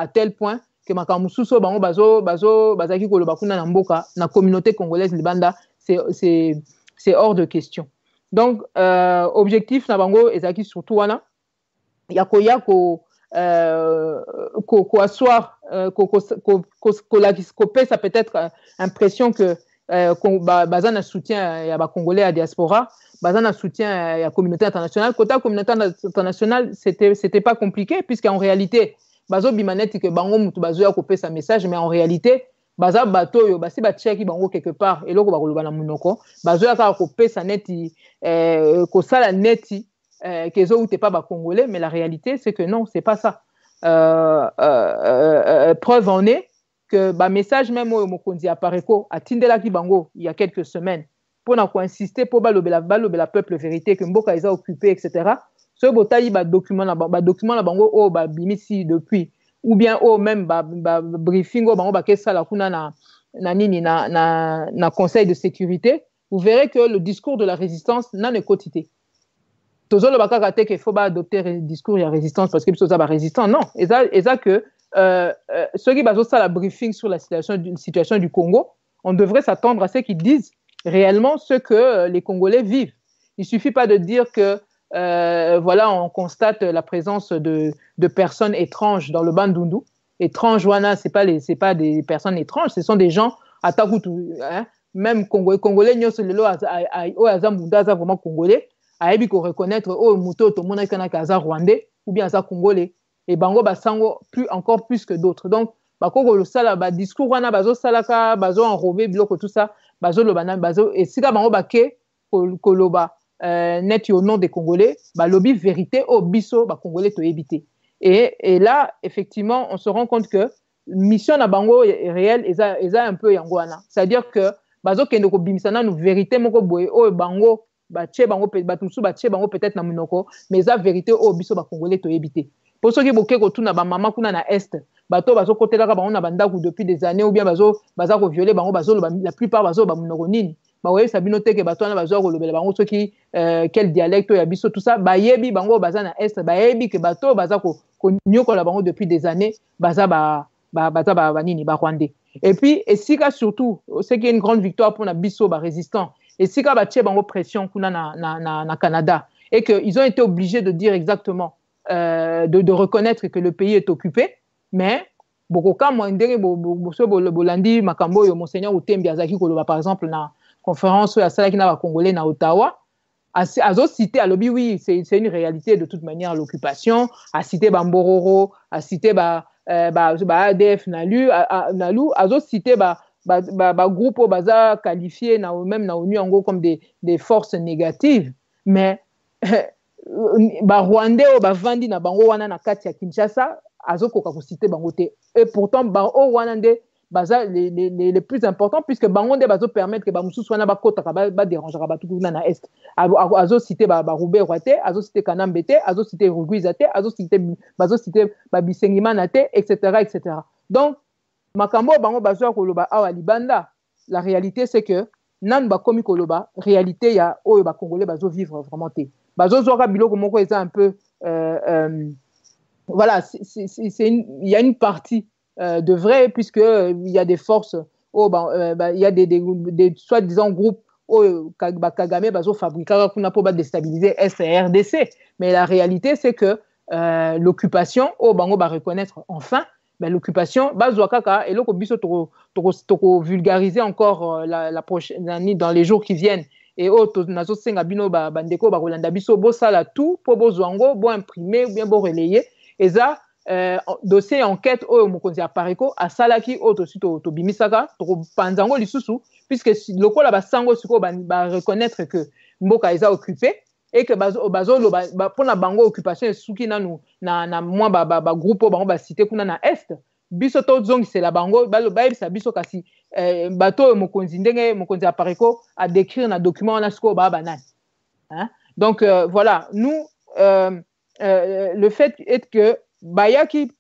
C: tel point que makamususo bango bazaki koloba kuna na mboka na communauté congolaise libanda c'est hors de question. Donc objectif na bango ezaki surtout wana ya koya ko asseoir ça peut être impression que bazana soutien ya ba congolais à diaspora bazana soutien ya communauté internationale côté communauté internationale c'était pas compliqué puisqu'en réalité bazo bimaneti que bango mutu bazo ya kopesa message mais en réalité baza bato yo basi batiaki bango quelque part eloko bakoloba na munoko bazoyaka kopesa neti kosala neti kezouta pa bacongolais, mais la réalité c'est que non, c'est pas ça. Preuve en est que message même au mokonzi apareko atindelaki bango il y a quelques semaines pour insister pour balobela peuple vérité que mboka eza occupé, etc. Ce botali document na bango o bimisi depuis, ou bien au même briefing au bango bakesa la kuna na conseil de sécurité, vous verrez que le discours de la résistance n'a ne quotité. Toujours le bakaka te qu'il faut adopter le discours de la résistance parce que c'est ça résistant, non, et ça que ceux qui basent ça la briefing sur la situation du Congo, on devrait s'attendre à ce qu'ils disent réellement ce que les Congolais vivent. Il suffit pas de dire que voilà, on constate la présence de personnes étranges dans le Bandundu. Étranges, wana, c'est pas des personnes étranges, ce sont des gens à Takutu, hein? Même Congolais, nyos lelo aza vraiment Congolais, ayebi ko reconnaître oh muto to mona kana kaza Rwandais ou bien aza Congolais, et bango basango encore plus que d'autres. Donc bakoko le sala ba discours wana bazo salaka bazo enrobé biloko tout ça bazo lobana bazo et sika bango bake koloba net au nom des Congolais, lobby vérité au biso Congolais to éviter. Et là, effectivement, on se rend compte que mission na bango est réelle, eza un peu yangoana. C'est-à-dire que bazo kendo ko bimisana nous vérité moko boye o bango batie bango peut-être na munoko, mais eza vérité au biso Congolais to éviter. Pour ceux qui boké ko tuna ba mama kuna na est, bato bazo kotelaka bango na bandaku depuis des années, ou bien bazo ko violer bango la plupart bazo ba munoko nini. Bawe sabino teke bato na bazo ko lobela bango soki quel dialecte ya biso tout ça bayebi bango baza na est bayebi que bato baza ko nyokola bango depuis des années baza nini ba Rwandais. Et puis esika surtout c'est qu'il y a une grande victoire pour na biso ba résistant, esika ba tie bango pression kuna na Canada, et que ils ont été obligés de dire exactement de reconnaître que le pays est occupé, mais bokoka mwandere bolandi makambo yo monseigneur Utembi azaki koloba par exemple na conférence à celle qui n'a pas congolais na Ottawa, a cité à lobby, oui, c'est une réalité de toute manière l'occupation, a cité Bambororo, a cité ADF Nalu, a cité groupe au baza qualifié même na ONU en gros comme des forces négatives, mais Rwandais au vandi na bango wana na kati ya Kinshasa azokoka ko cité bango te, et pourtant o wana nde baza les plus importants, puisque bango nde bazo permettre que bamususu wana bakota ba dérangera batu kuna na est, azo cité Roubé Roité, azo cité Kanambete, azo cité Ruguizate, azo cité Bisengimana te, etc. Donc makambo bango bazo koloba awa libanda, la réalité c'est que nan ba komi koloba réalité ya oyo ba congolais bazo vivre vraiment te, bazo zoka biloko moko eza un peu voilà, il y a une partie de vrai, puisque il y a des forces, il y a des soi-disant groupes Kagame bazo fabriquer kuna pour déstabiliser SRDC, mais la réalité c'est que l'occupation bango ba reconnaître enfin, mais l'occupation bazo kaka et loko biso toko vulgariser encore la prochaine année dans les jours qui viennent, et nazo senga bino bandeko ba kolanda biso bo sala tout pour bozwango bo imprimer ou bien bo relayer, et ça dossier enquête au mokonzi apareko asalaki aussi to bimisaka to panzango lisusu, puisque lokola basango siko ba reconnaître que mboka eza occupé, et que bazo pona bango occupation suki nanu na moi groupe bango ba cité kuna na est biso to zongi c'est la bango ba bisa biso kasi bato mokonzi ndenge mokonzi apareko a décrire na document na siko ba banane, hein? Donc voilà, nous le fait est que bayaki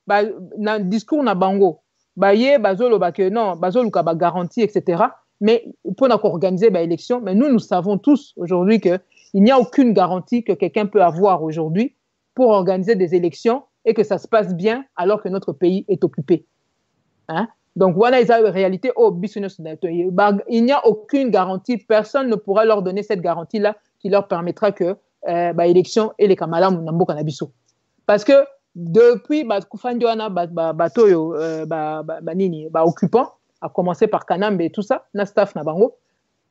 C: na discours na bango baye bazolo ba que non bazoluka ba garantie, etc. Mais pour organiser ba élection, mais nous savons tous aujourd'hui que il n'y a aucune garantie que quelqu'un peut avoir aujourd'hui pour organiser des élections et que ça se passe bien alors que notre pays est occupé, hein? Donc voilà la réalité au business. Il n'y a aucune garantie, personne ne pourra leur donner cette garantie là qui leur permettra que élection et les kamala mboka na biso, parce que depuis occupant, à commencer par Kanambe et tout ça, na staff na bango,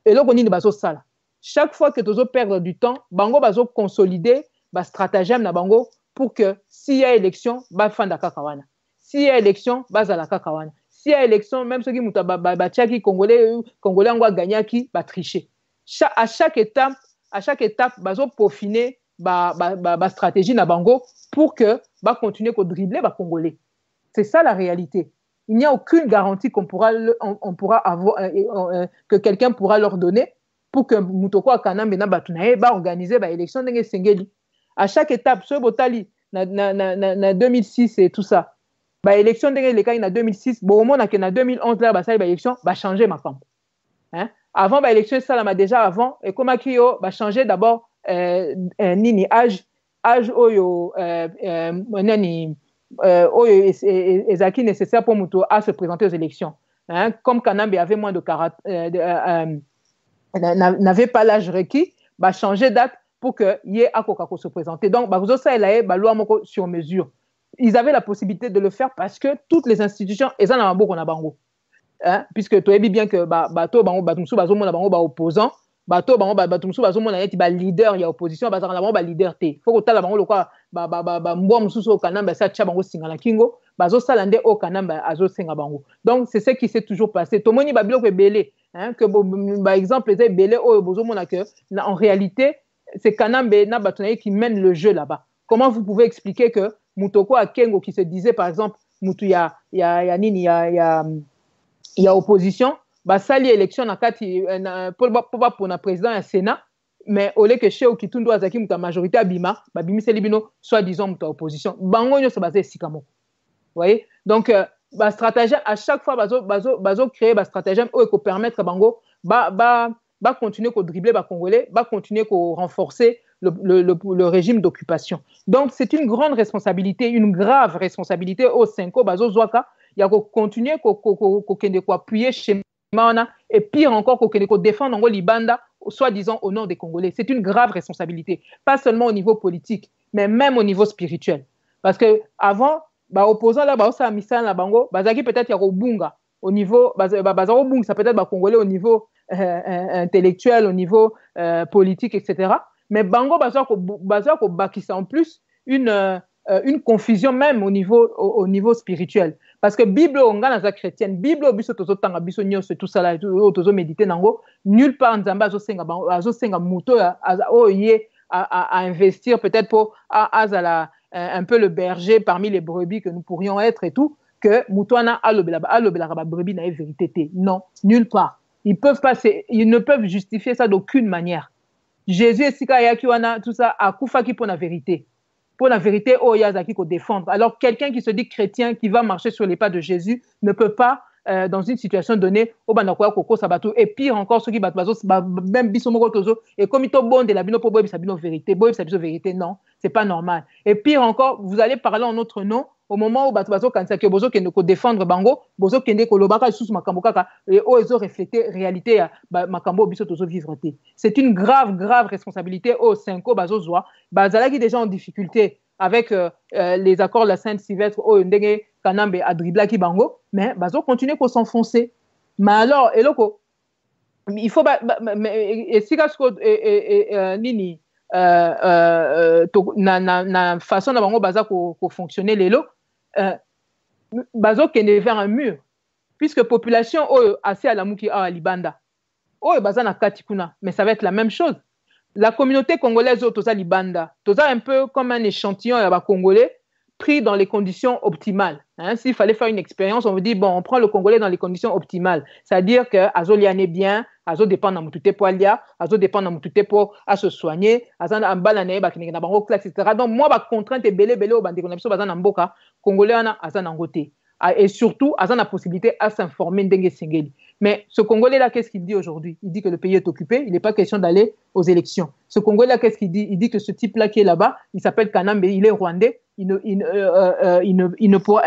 C: et là on bazo sala. Chaque fois que tu perdre du temps, bango bazo consolider ba stratagème na bango pour que s'il y a élection, ba fanda kakawana. S'il y a élection, ba zala kakawana. si à élection même ceux qui muta batiaki congolais ngo gagnaki ba tricher. À chaque étape bazo peaufiner ba stratégie na bango pour que ba continuer ko dribbler ba congolais. C'est ça la réalité. Il n'y a aucune garantie qu'on pourra avoir que quelqu'un pourra leur donner pour que mutoko akanambe na batunaye ba organiser ba élection ndenge sengeli. À chaque étape ce botali na 2006 et tout ça. Ba élection ndenge les cas en 2006 bon moment na 2011 là ba ça ba élection ba changer ma camp. Hein? Avant ba élection ça là déjà avant et comme akio ba changer d'abord nini âge oyo nani oyo ezaki nécessaire pour muto à se présenter aux élections. Hein? Comme Kanambe avait moins de n'avait pas l'âge requis, ba changer date pour que yé akokako se présenter. Donc ba ça elaé ba loi moko sur mesure. Ils avaient la possibilité de le faire parce que toutes les institutions ezana maboko na bango. Hein? Puisque tu as bien que bato bango batumsu bazo mona bango ba opposant bato bango batumsu bazo mona yeti ba leader ya opposition bazaka na bango ba leader te. Faut que tala bango lokwa mbo mususu o kanamba sa tcha bango singala kingo bazo salande o kanamba azo senga bango. Donc c'est ce qui s'est toujours passé. Tomoni ba biloko belé hein que par exemple les belé o bozo mona que en réalité c'est Kanambe na batunaye qui mène le jeu là-bas. Comment vous pouvez expliquer que Mutoko Akengo qui se disait par exemple mutu ya opposition ba sali élection na kati pour na président et sénat mais au lieu que chez Okitundo azaki muta majorité abima ba bimiseli bino soit disant muta opposition bango nyo se basé sikamo. Vous voyez donc ba stratagème à chaque fois bazo créer ba stratagème ou ko permettre bango ba continuer ko dribbler ba congolais ba continuer ko renforcer le régime d'occupation. Donc c'est une grande responsabilité, une grave responsabilité au Senko bazo zwaka ya ko continuer ko kende ko appuyer chez Mana et pire encore ko kende ko défendre ngo libanda soi-disant au nom des Congolais. C'est une grave responsabilité, pas seulement au niveau politique mais même au niveau spirituel. Parce que avant ba opposant là ba osa misala na bango bazaki peut-être ya ko bunga au niveau bazaro bunga ça peut-être ba Congolais au niveau intellectuel, au niveau politique etc. Mais bango bazar ko bakisa en plus une confusion même au niveau spirituel parce que Bible onga na za chrétienne Bible biso tozo tanga biso nyonso tout ça là tozo méditer nango nulle part nzamba azo senga muto oye à investir peut-être pour azala un peu le berger parmi les brebis que nous pourrions être et tout que mutoana alobela ba brebis na vérité non nulle part ils ne peuvent justifier ça d'aucune manière. Jésus et Sika Yakiwana, tout ça, a koufaki pour la vérité. Pour la vérité, oh, Yazaki ko défendre. Alors, quelqu'un qui se dit chrétien, qui va marcher sur les pas de Jésus, ne peut pas, dans une situation donnée, au Banakoya Koko Sabato, et pire encore, ceux qui battent même Bisomoro Tozo, et comme ils t'ont bon de la bino pour Boy Sabino vérité, non, c'est pas normal. Et pire encore, vous allez parler en notre nom, au moment où Bato Kansake Bozo qui ne peut défendre Bango, Bozo qui ne Kolobaka sous Makambo Kaka, et où ils ont reflété réalité Makambo Biso Tozo vivre. C'est une grave responsabilité au Senko Bazo Zoa, Bazala qui est déjà en difficulté avec les accords de la Sainte-Sylvestre au Ndenge Kanambe à Driblaki Bango, mais Bazo continue pour s'enfoncer. Mais alors, eloko, il faut et si nini na façon na bango baza ko fonctionner lelo bazo kende vers un mur puisque population assez à la muki à libanda baza na katikuna mais ça va être la même chose. La communauté congolaise toza libanda toza un peu comme un échantillon ya ba congolais pris dans les conditions optimales. Hein? S'il fallait faire une expérience, on vous dit, bon, on prend le Congolais dans les conditions optimales. C'est-à-dire que Azo liane bien, Azo dépend de Moutouté pour Alia, Azo dépend de Moutouté pour se soigner, Azo ambalane, Bakinega Bango, etc. Donc, moi, ma contrainte est belé au bandé, qu'on a Namboka, Congolais, Azo Nangote. Et surtout, Azo a la possibilité à s'informer d'Engue Sengeli. Mais ce Congolais-là, qu'est-ce qu'il dit aujourd'hui? Il dit que le pays est occupé, il n'est pas question d'aller aux élections. Ce Congolais-là, qu'est-ce qu'il dit? Il dit que ce type-là qui est là-bas, il s'appelle Kanambe, il est rwandais, il ne pourra,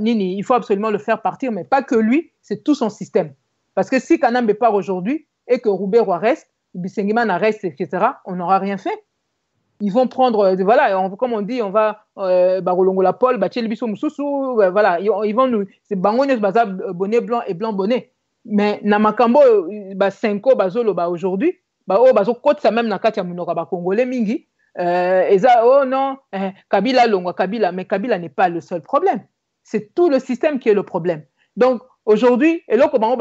C: il faut absolument le faire partir, mais pas que lui, c'est tout son système. Parce que si Kanambe part aujourd'hui et que Roubaix reste, Bisengimana reste, etc., on n'aura rien fait. Ils vont prendre, voilà, comme on dit, on va Barolongo la Paul, Bachel Bisso Moussousou, voilà, ils vont nous, c'est Bangones Baza bonnet blanc et blanc bonnet. Mais Namakambo, Senko Bazolo, aujourd'hui, Bazo Côte, ça même Nakatia Munora Congolais Mingi, oh non, Kabila Longwa Kabila, mais Kabila n'est pas le seul problème. c'est tout le système qui est le problème. Donc, aujourd'hui, et là, comment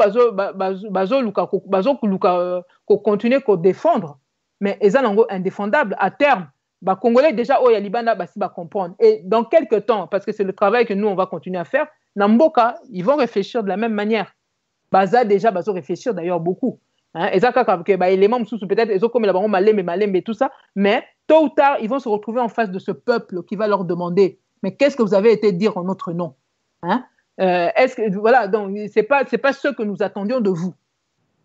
C: on continue à défendre, mais ils sont indéfendables à terme. Les Congolais, déjà, il y a Libana, si comprendre. Et dans quelques temps, parce que c'est le travail que nous, on va continuer à faire, Namboka, ils vont réfléchir de la même manière. Baza, déjà, ils vont réfléchir d'ailleurs beaucoup. Et ça, les membres, peut-être, ils ont comme malembe, tout ça, mais tôt ou tard, ils vont se retrouver en face de ce peuple qui va leur demander, mais qu'est-ce que vous avez été dire en notre nom? Est-ce que, voilà, donc, c'est pas ce que nous attendions de vous.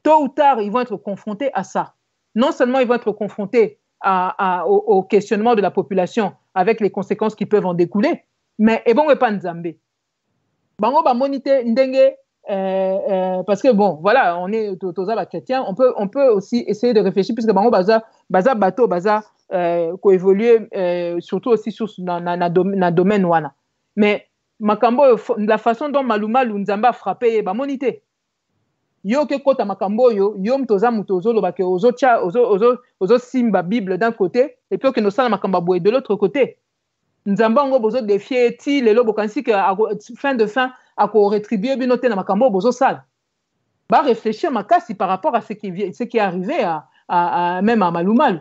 C: Tôt ou tard, ils vont être confrontés à ça. Non seulement ils vont être confrontés au questionnement de la population avec les conséquences qui peuvent en découler, mais ils vont pas Nzambé. Bango ba moniter ndenge parce que bon, voilà, on est tous chrétiens, on peut aussi essayer de réfléchir puisque bango baza bateau baza coévoluer surtout aussi sur na domaine wana. Mais makambo la façon dont Malumalu Nzamba a frappé ba moniter. Yo ke kota makambo yo mtoza mutozo lobake ozo simba Bible d'un côté et puis que nos sala makamba boye de l'autre côté. Nzamba ngo bozo défier ti lelo bokansi que fin à rétribuer binoté na makambo bozo sala. Ba réfléchir makasi par rapport à ce qui est arrivé même à Malumalu.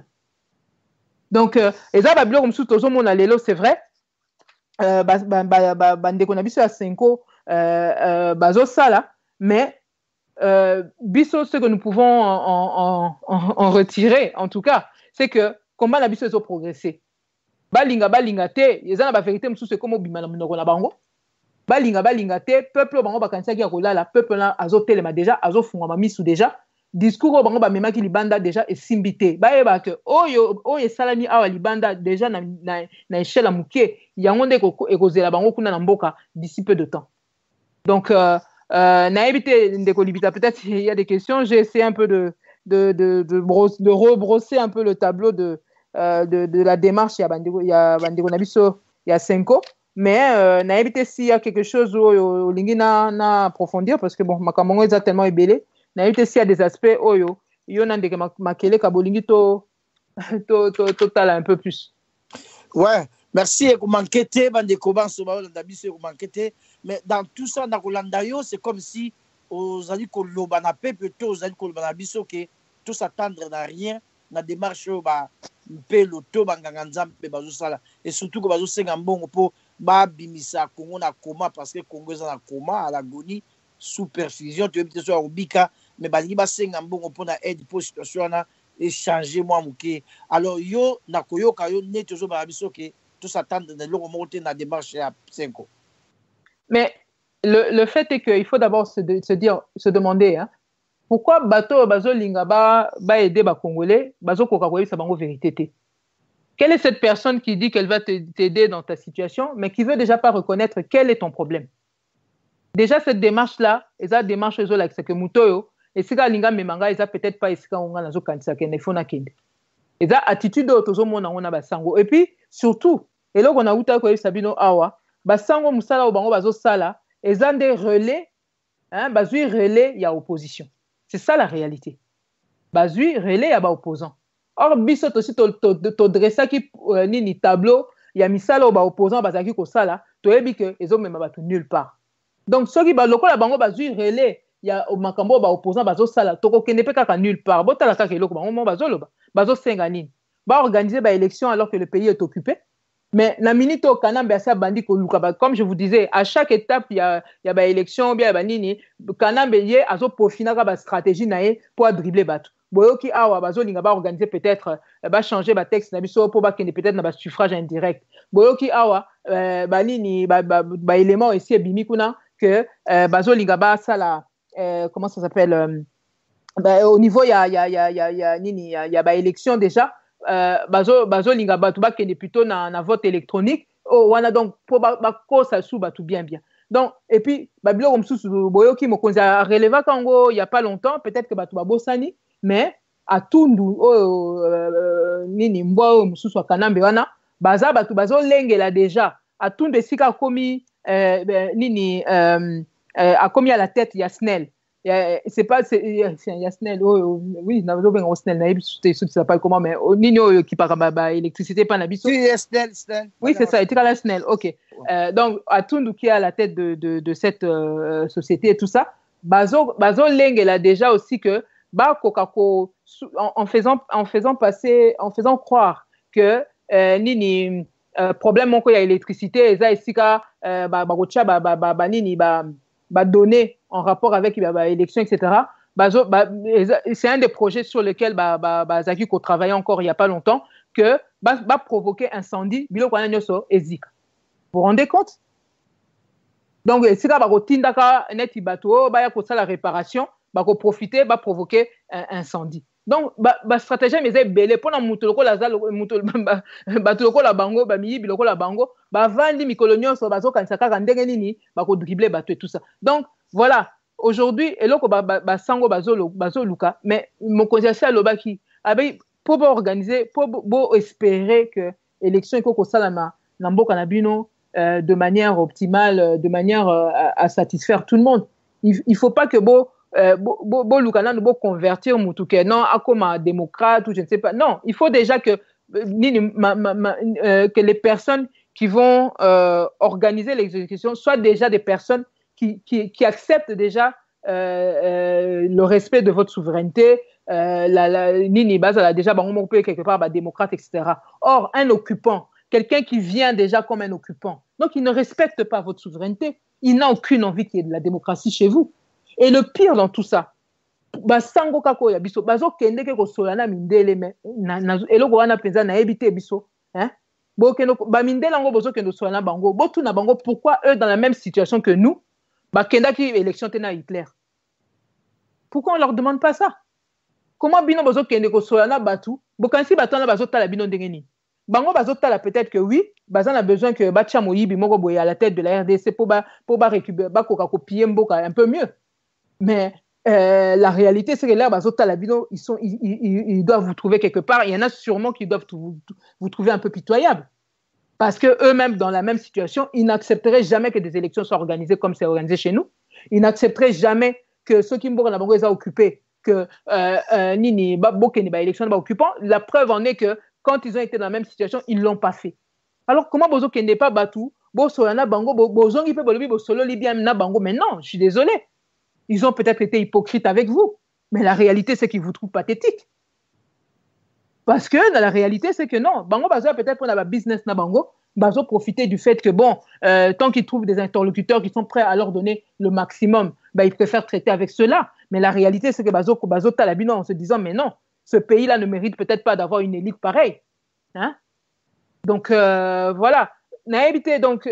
C: Donc eza ba bilo msu tozo mona lelo c'est vrai ndeko na biso ya Senko bazo sala mais biso, ce que nous pouvons en retirer, en tout cas, c'est que comment la biso a progressé. Balinga te, ils ont la vérité, c'est comme bimana munoko na bango. Balinga te, peuple bango bakanisa ki akola la peuple na azo telema déjà, azo fungwa misu déjà. Discours bango ba mema ki libanda déjà et simbité. Ba eba que oyo salami awa libanda déjà na échelle mukie, yango nde ekozela bango kuna na mboka d'ici peu de temps. Donc peut-être il y a des questions. J'ai essayé un peu de rebrosser un peu le tableau de la démarche. Il y a Bandeko Nabiso, il y a Senko. Mais naïbité s'il y a quelque chose au Lingina na approfondir parce que bon, Makamongo est tellement ébélé. Naïbité s'il y a des aspects il y en a des makele kabolingi to tala un peu plus.
A: Ouais. Merci, mais dans tout ça, c'est comme si aux alliés kolobanape plutôt aux alliés kolobanabiso que tout s'attendre n'a rien na démarche pe loto banganzambe bazosala et surtout que bazosenga mbongo po ba bimisa Congo na coma parce que Congo est na coma à l'agonie sous perfusion tu veux sur obika mais balingi basenga mbongo po na aide pour situation na échanger moi muke alors yo na koyoka yo neto zo banabiso que tout s'attendre de l'eau monter dans la démarche à 5 ans.
C: Mais le fait est qu'il faut d'abord se demander pourquoi bateau bazolinga ba aider ba Congolais bazo kokakoyi sa bango vérité. Quelle est cette personne qui dit qu'elle va t'aider dans ta situation mais qui veut déjà pas reconnaître quel est ton problème? Déjà cette démarche là, eza démarche zo la que mutoyo et sika linga memanga eza peut-être pas esika onga nazo kanisa kende fona kende. Eza attitude otozo mona ona basango et puis surtout et là on a uta ko sabino awa basango musala o bango bazo sala ezande relais bazui relais ya opposition. C'est ça la réalité. Bazui relais ya ba opposant. Or biso aussi to dressa ki nini tableau ya misala o ba opposant bazaki ko sala to yebi que ezo mema batu nulle part. Donc soki ba lokola bango bazui relais ya makambo ba opposant bazo sala to ko kende pe kaka nulle part. Botala kaka eloko bango bazo loba bazo senga nini. Ba organiser ba élection alors que le pays est occupé. Mais la minute au Kanambe asa bandi ko luka comme je vous disais à chaque étape il y a ba élection bien ba nini Kanambe yé azo pofina ka ba stratégie naé pour dribbler batu boyoki awa bazo linga ba organiser peut-être ba changer ba texte na biso pour ba kende peut-être na ba suffrage indirect boyoki awa ba nini ba élément ici bimi kuna que bazo linga ba sala comment ça s'appelle au niveau il y a nini il y a ba élection déjà bazo linga batu ba kende plutôt na vote électronique wana donc pour ba kosa sou batu bien donc et puis babilo msusu boyoki mokonzi a releva kango il y a pas longtemps peut-être que batu babosani mais atundu nini mbo msusu wa Kanambe wana baza batu bazo lengela déjà atundu esika komi nini a commis à la tête ya SNEL c'est pas il y a Snell oui na zo bengo Snell na yebi ce qui s'appelle comment mais nini qui parle ba électricité pas na biso
A: oui Snell
C: oui c'est ça etikala Snell OK donc Atundu qui est à la tête de cette société et tout ça bazo lenge là déjà aussi que ba kokako en faisant croire que nini problème moko ya électricité eza esika ba gocha ba nini ba donner en rapport avec l'élection, etc. C'est un des projets sur lesquels Zaki ko travaille encore il n'y a pas longtemps, que va provoquer incendie, biloko wana nyoso ezika. Vous vous rendez compte? Donc, si va tindaka neti bato, ba ya ko la réparation, ba ko profiter, va provoquer un incendie. Donc, stratégie mais c'est belé pour na mutoloko la zal batoloko la bango ba miyi biloko la bango ba vandi mikolonyo so bazo kansaka ndenge nini ba ko dribbler bato et tout ça. Donc, voilà, aujourd'hui eloko ba sango bazo luka mais mon conseil à lobaki abe pour organiser pour espérer que élection ko salama na mboka na bino de manière optimale, de manière à satisfaire tout le monde. Il faut pas que Lukana nous convertir Moutouké non à comme un démocrate ou je ne sais pas. Non, il faut déjà que les personnes qui vont organiser l'exécution soient déjà des personnes qui acceptent déjà le respect de votre souveraineté. Nini Bazala déjà quelque part démocrate, etc. Or, un occupant, quelqu'un qui vient déjà comme un occupant, donc il ne respecte pas votre souveraineté, il n'a aucune envie qu'il y ait de la démocratie chez vous. Et le pire dans tout ça, basango kako ya biso bazo kende ke ko solana mindele me na eloko wana penza na ebité biso hein bo kendo ba mindela ngo bozo kendo solana bango bo tuna bango pourquoi eux dans la même situation que nous ba kenda ki élection tena Hitler, pourquoi on leur demande pas ça? Comment bino bozo kende ko solana batu bo kansi batana bazo tala bino ndengeni bango bazo tala peut-être que oui bazan a besoin que bacha moyibi moko boye à la tête de la RDC pour récupérer ba ko copier mboka un peu mieux. Mais la réalité, c'est que là, ils doivent vous trouver quelque part. Il y en a sûrement qui doivent vous trouver un peu pitoyable. Parce qu'eux-mêmes, dans la même situation, ils n'accepteraient jamais que des élections soient organisées comme c'est organisé chez nous. Ils n'accepteraient jamais que ceux qui sont occupés, que Nini, élection n'est pas occupant. La preuve en est que quand ils ont été dans la même situation, ils ne l'ont pas fait. Alors, comment Bozo n'est pas battu? Mais non, je suis désolé. Ils ont peut-être été hypocrites avec vous, mais la réalité, c'est qu'ils vous trouvent pathétique. Parce que dans la réalité, c'est que non, Bango Bazo peut-être pour la business na Bango, Bazo profiter du fait que bon, tant qu'ils trouvent des interlocuteurs qui sont prêts à leur donner le maximum, ils préfèrent traiter avec ceux-là. Mais la réalité, c'est que Bazo Talabino en se disant, mais non, ce pays-là ne mérite peut-être pas d'avoir une élite pareille. Hein? Donc voilà. Donc,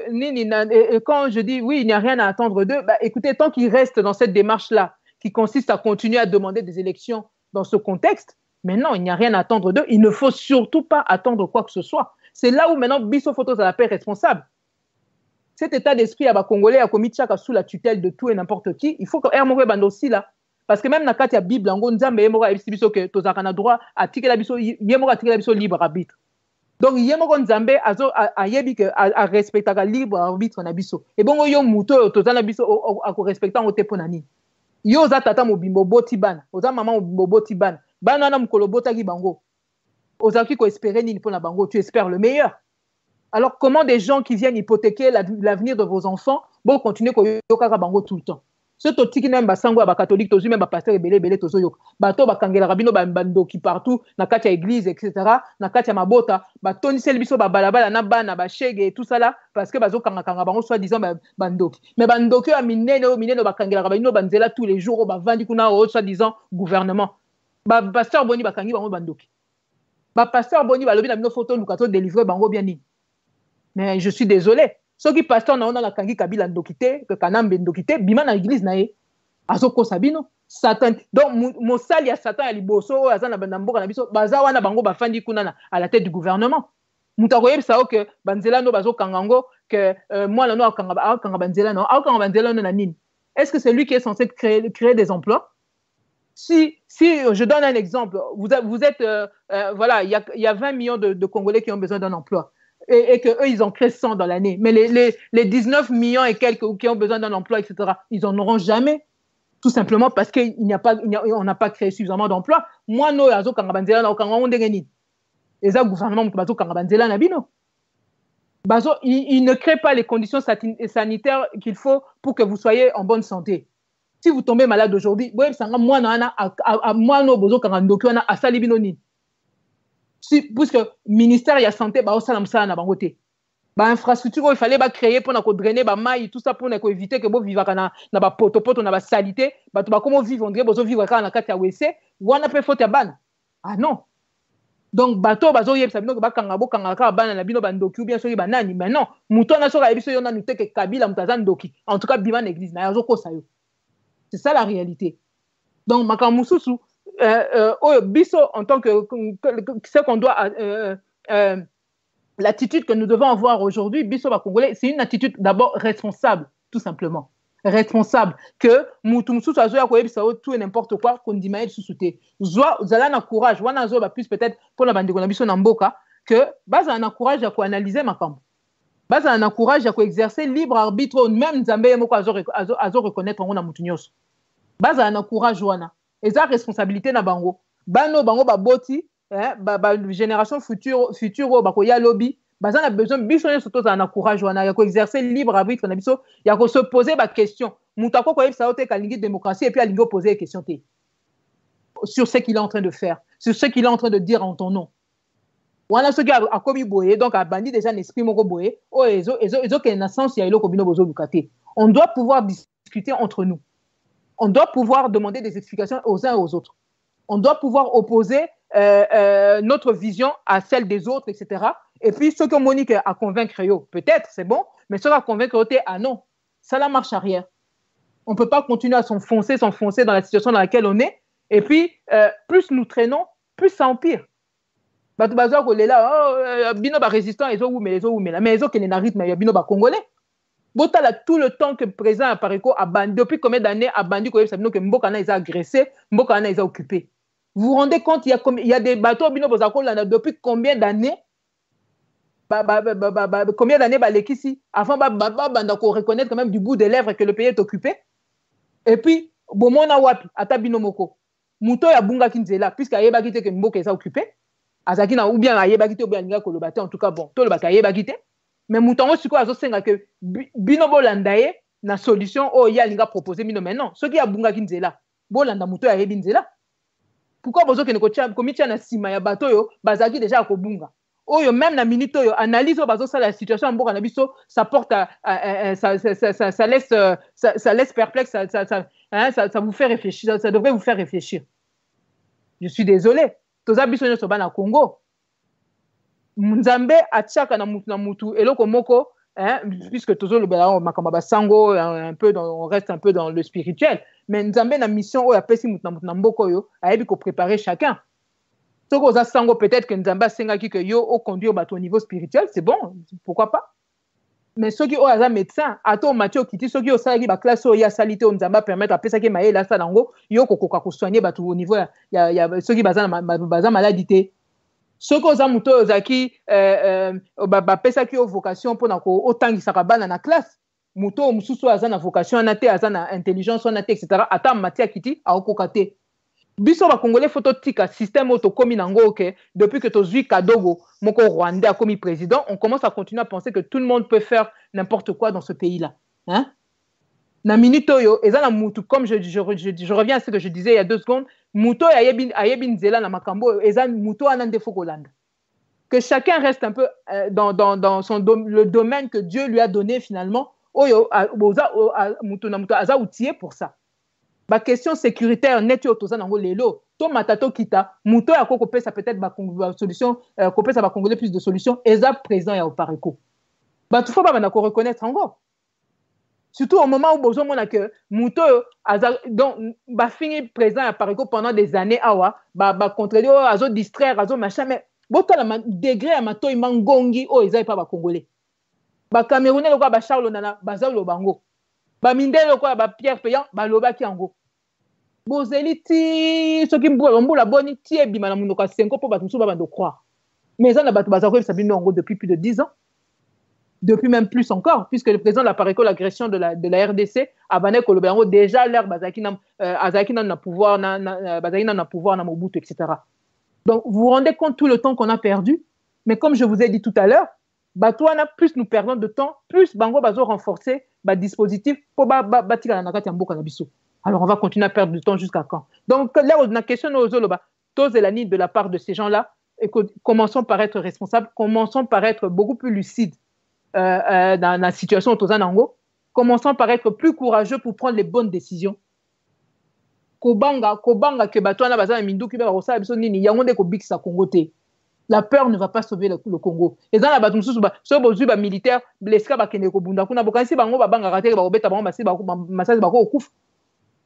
C: quand je dis oui, il n'y a rien à attendre d'eux, écoutez, tant qu'ils restent dans cette démarche-là, qui consiste à continuer à demander des élections dans ce contexte, mais non, il n'y a rien à attendre d'eux. Il ne faut surtout pas attendre quoi que ce soit. C'est là où maintenant Bisso Photos a la paix responsable. Cet état d'esprit à Congolais a commis sous la tutelle de tout et n'importe qui. Il faut que Hermore Bando aussi là. Parce que même dans la Bible, on dit que tu as droit à tirer la Bisso libre arbitre. Donc, il y a un Nzambe à respecter le libre arbitre na biso. Et bon, il y a un mouton tozana biso à respecter au teponani. Yo za tata mobimbo botibana, oza maman mobimbo botibana. Bana na mukolo botaki bango. Ozaki ko espérer ni pour na bango, tu espères le meilleur. Alors, comment des gens qui viennent hypothéquer l'avenir de vos enfants vont continuer ko yokaka bango tout le temps? Ce totiki même basango ba catholique tozu même ba pasteur belé tozo yok bato bakangela rabino bandoki partout na kati ya église etc. na kati ya mabota batoni sel biso ba balabala na bana ba shege et tout ça là parce que bazo kanga bango soit disant bandoki mais bandoki a minene bakangela rabino banzela tous les jours ba vandi kuna soit disant gouvernement ba pasteur boni bakangi bango bandoki ba pasteur boni balobi na bino photo lukato délivrer bango bien ni. Mais je suis désolé. Ceux qui pasteur na ona la kangi kabila ndokité que kanambe ndokité bima na église na ye azoko sabino Satan donc mosali ya Satan ya liboso azana bandamboka na biso baza wana bango bafandi kuna à la tête du gouvernement mutako yebisa que banzela no bazo kangango que moi la no akanga banzela no akanga banzela no na nini. Est-ce que c'est lui qui est censé créer des emplois? Si je donne un exemple, vous êtes voilà, il y a 20 millions de Congolais qui ont besoin d'un emploi. Et qu'eux, ils en créent 100 dans l'année. Mais les 19 millions et quelques qui ont besoin d'un emploi, etc., ils n'en auront jamais. Tout simplement parce qu'on n'a pas créé suffisamment d'emplois. Moi, nous, azo kangabanzela na okanga onde ngeni. Et ça, gouvernement, bazo kangabanzela na bino. Bazo, il ne crée pas les conditions sanitaires qu'il faut pour que vous soyez en bonne santé. Si vous tombez malade aujourd'hui, moi, no bozo kangandoki wana asali bino ni. Si, puisque ministère de la santé, bah, ça na bangote. Bah, infrastructure, il fallait créer pour drainer bah, maille, tout ça pour éviter que vous viviez na ba poto na ba salité, bah, tu vas comment vivre, on dirait bozo vivre quand na kati ya WC, wana pe faute ya ban. Ah non. Donc bateau bazo yeb sabino que ba kangabo kangaka ban na bino bandoki ou bien soki banani, mais non, muto na soka ebiso yona nute ke Kabila mutazan doki. En tout cas, biman église na yazo ko sayo. C'est ça la réalité. Donc makamususu biso en tant que ce qu'on doit l'attitude que nous devons avoir aujourd'hui, biso ba congolais, c'est une attitude d'abord responsable, tout simplement. Responsable que mutumsusu azoya ko yebisa tout et n'importe quoi qu'on dit maïl sous-souté. Zala na courage, wana zo ba plus peut-être pour la bande na biso na mboka que baza na courage ya ko analyser makambo. Baza na courage ya ko exercer libre arbitre même Nzambe moko azo reconnaître ngona mutunyoso. Baza na courage wana. Et ça responsabilité na bango. Bango ba boti génération future ba ko ya lobby baza na besoin biso surtout na courage wana ya ko exercer libre arbitre na biso ya ko se poser ba question mutako ko yebisa ote kalingi démocratie et puis alingo poser question té sur ce qu'il est en train de faire, sur ce qu'il est en train de dire en ton nom. Wana ce qui a komi boye donc a bandi déjà l'esprit moko boye o ezo ke na sens ya eloko bino bozo lukate. On doit pouvoir discuter entre nous. On doit pouvoir demander des explications aux uns et aux autres. On doit pouvoir opposer notre vision à celle des autres, etc. Et puis, ceux que Monique a convaincre, peut-être, c'est bon, mais ceux qui a convaincre, ah non, ça la marche arrière. On ne peut pas continuer à s'enfoncer dans la situation dans laquelle on est. Et puis, plus nous traînons, plus ça empire. Bino ba résistant, mais les autres qui n'arrivent mais bino ba congolais. Botala tout le temps que le président Apariko a bandé, depuis combien d'années a bandé que Mbokana est agressé, Mbokana est occupé. Vous vous rendez compte, il y a des bateaux depuis combien d'années combien d'années ici avant qu'on reconnaître quand même du bout des lèvres que le pays est occupé. Et puis, Bomona Wapi, Atabino Moko, Mouto ya Bunga Kinzela, puisqu'il y a que Mboka est occupé, Azakina ou bien Ayebakite ou bien Ninga Kolobate, en tout cas, bon, tout le bataille Ayebakite. Mais Moutango Suko a senga que Binobo Landaye, na solution, oh, ya Linga proposé, mais non, ce qui a Bunga Kinzela, Bolanda Mouto ya Yebinzela. Pourquoi bozo ke nekotia komitia na sima ya bato yo bazaki déjà akobunga oyo même na minute yo analyse bazo ça la situation mboka na biso ça porte ça laisse perplexe ça vous fait réfléchir, ça devrait vous faire réfléchir. Je suis désolé toza biso nyoso bana Congo Nzambe atiaka na mutu eloko moko puisque toujours le makamba basango un peu on reste un peu dans le spirituel mais Nzambe na mission o ya pesi mutu na mboko yo ayebi ko préparer chacun soko za sango peut-être que Nzambe asengaki que yo au conduire bato au niveau spirituel c'est bon pourquoi pas mais ceux qui o aza médecin ato Mathieu Kiti ceux qui o salaki ba classe o ya salité o Nzambe permettre apesa ke maye la salango yo kokoka ko soigner bato au niveau ya ceux qui baza maladie ceux qui ont muto zaki pesa ki vocation pour na ko otangisaka bana na classe muto mususu aza na vocation anate aza na intelligence anate etc. ata matière kiti a okokate biso ba congolais photo tika système auto komi nango ke depuis que tozui Kadogo moko rwandais a commis président on commence à continuer à penser que tout le monde peut faire n'importe quoi dans ce pays là hein na minute oyo eza mutu comme je reviens à ce que je disais il y a 2 secondes muto ayebin nzela na makambo eza muto anande fokolanda que chacun reste un peu dans le domaine que Dieu lui a donné finalement oyo mutu na muto aza outillé pour ça ba question sécuritaire net yo toza nango lelo to matato kita muto ya koko pesa peut-être ba solution ko pesa ba congolais plus de solutions eza présent ya opareko ba tout faut pas na ko reconnaître encore. Surtout au moment où besoin mona que muto donc ba fini présent à Pariko pendant des années awa ba contredire azo distraire azo machin mais bota la degré à matoi mangongi o ezai pas ba congolais ba camerounais lokwa ba Charles Nana baza lo bango ba mindele lokwa ba Pierre Payant ba lobaki yango bozeliti soki mbula boni tie bima na munoko 5 po ba musu ba bando croire mais ça na bato baza ko sabino ngo depuis plus de 10 ans. depuis même plus encore, puisque le président de la Pareco, l'agression de la RDC, a banné Kolobango déjà l'air Bazaki na pouvoir na Mobutu, etc. Donc, vous vous rendez compte tout le temps qu'on a perdu, mais comme je vous ai dit tout à l'heure, Batouana, plus nous perdons de temps, plus Bango Bazo renforcer le dispositif pour bâtir la Nakati Mboka Nabiso. Alors, on va continuer à perdre du temps jusqu'à quand? Donc, là, on a question de la part de ces gens-là, et commençons par être responsables, commençons par être beaucoup plus lucides dans la situation au Nango, commençons par être plus courageux pour prendre les bonnes décisions. Kobanga ke Batouana Baza Minduki Barosa Biso Nini, Yangonde ko Biksa Congo te. La peur ne va pas sauver le Congo. Et dans la bataille, ce militaire, blessé,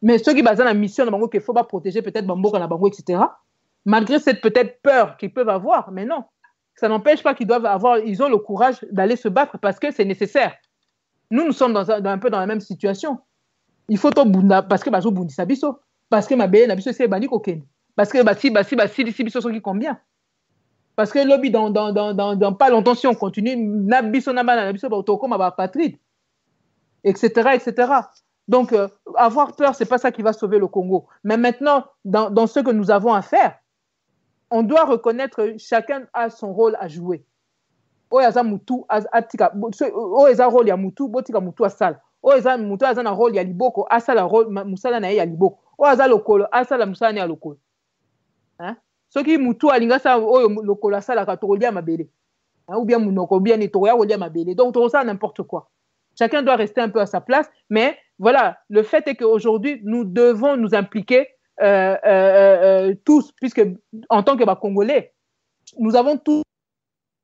C: mais ceux qui basent la mission, qu'il faut pas protéger peut-être Bamboka, etc. Malgré cette peut-être peur qu'ils peuvent avoir, mais non, ça n'empêche pas qu'ils doivent avoir, ils ont le courage d'aller se battre parce que c'est nécessaire. Nous sommes un peu dans la même situation. Il faut tout bunda parce que bazo bundi sabiso, parce que ma belle nabiso c'est bani koken, parce que basi biso qui combien. Parce que lobby dans pas longtemps, si on continue, etc. Donc, avoir peur, c'est pas ça qui va sauver le Congo. Mais maintenant, dans ce que nous avons à faire, on doit reconnaître chacun a son rôle à jouer. Oyaza mutu atika, oyaza rôle ya mutu, botika mutu asala. Oyaza mutu azana rôle ya liboko, asala rôle musala na ya liboko. Oyaza lokolo, asala musala na lokolo. Hein? Soki mutu alinga sa oyo lokolo asala ka tokolia mabele. Ou bien munoko, ou bien ni tokoya kolia mabele. Donc tout ça n'importe quoi. Chacun doit rester un peu à sa place, mais voilà, le fait est qu'aujourd'hui nous devons nous impliquer tous, puisque en tant que Congolais, nous avons tous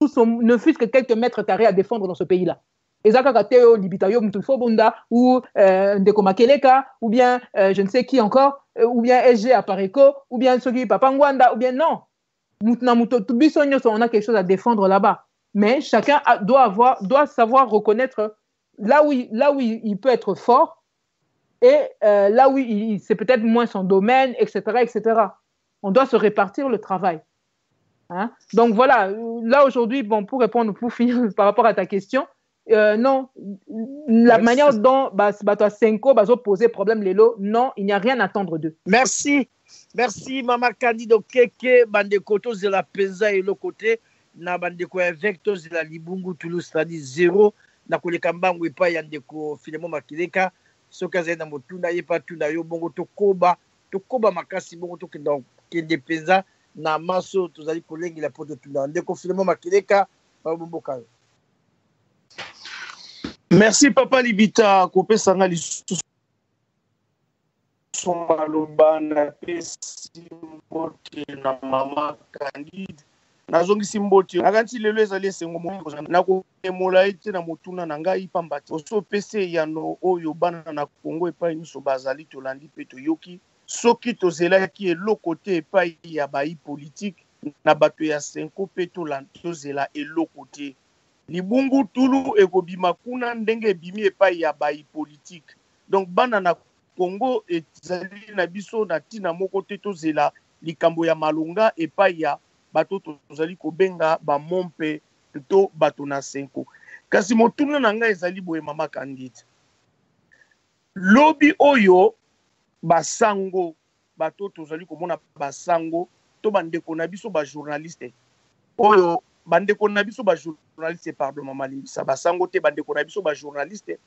C: ne fût-ce que quelques mètres carrés à défendre dans ce pays-là. Ezaka Kateo, Libitayo, Mutufo Bunda, ou Ndeko Makeleka, ou bien je ne sais qui encore, ou bien SG à Pareco, ou bien Sogi Papangwanda, ou bien non. On a quelque chose à défendre là-bas. Mais chacun doit savoir reconnaître là où il peut être fort et là où c'est peut-être moins son domaine, etc., etc. On doit se répartir le travail. Hein? Donc voilà, là aujourd'hui, bon, pour répondre, pour finir par rapport à ta question, non, la manière dont Senko va poser problème Lelo, non, il n'y a rien à attendre d'eux.
A: Merci. Merci, Mama Candido Keke, Bandekoto de la Pesa et le côté, na Bandeko Vectos de la Libungu Toulouse, c'est-à-dire 0, na Kolekambangu et pas Yandeko Filemon Makileka, Sokaze na Motuna, Yepa Tuna Yo, Bongo Tokoba Makasi, Bongo Tokendo Kende Pesa, na Maso, Tozali Kolengi la Poto Tuna, Ndeko Filemon Makileka, Babumboka.
B: Merci, Papa Libita, Kopé Sangali. Somaloba na pesi mbote na mama Candide nazongisi mbote nakanti lelo ezali esengo mongo nakoemola ete na motuna na ngai pamba te oso pese yano oyo bana na Kongo epai nyonso bazali tolandi mpe toyoki soki tozelaki eloko te epai ya bayi politike na bato ya Senko mpe tozela eloko te libungu tulu ekobima kuna ndenge ebimi epai ya bayi politike donc bana na Congo ezali na biso na tina moko te tozela likambo ya malonga epai ya bato tozali kobenga bamompe to bato na Senko. Kasi motuna na ngai ezali boye Mama Candide. Lobi oyo basango bato tozali komona basango to bandeko na biso ba journaliste. Oyo bandeko na biso ba journaliste pardon Mama Limbisa basango te bandeko na biso ba journaliste.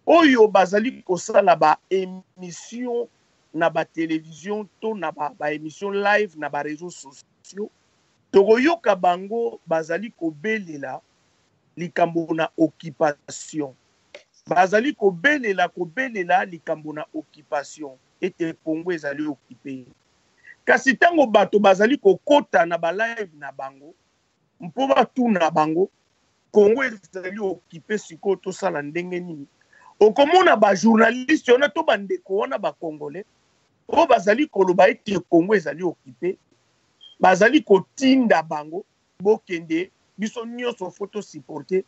B: Oyo bazali kosala ba émission na ba télévision to na ba émission live na ba réseaux sociaux tokoyoka bango bazali kobelela likambo na occupation bazali kobelela likambo na occupation ete Congo ezali occupé kasi tango bato bazali kokota na ba live na bango mpo batuna bango Congo ezali occupé siko to sala ndenge nini okomona ba journaliste on a to bandeko wana ba congolais o bazali koloba ete Congo ezali occupé bazali kotinda bango bokende biso nyonso photo supporter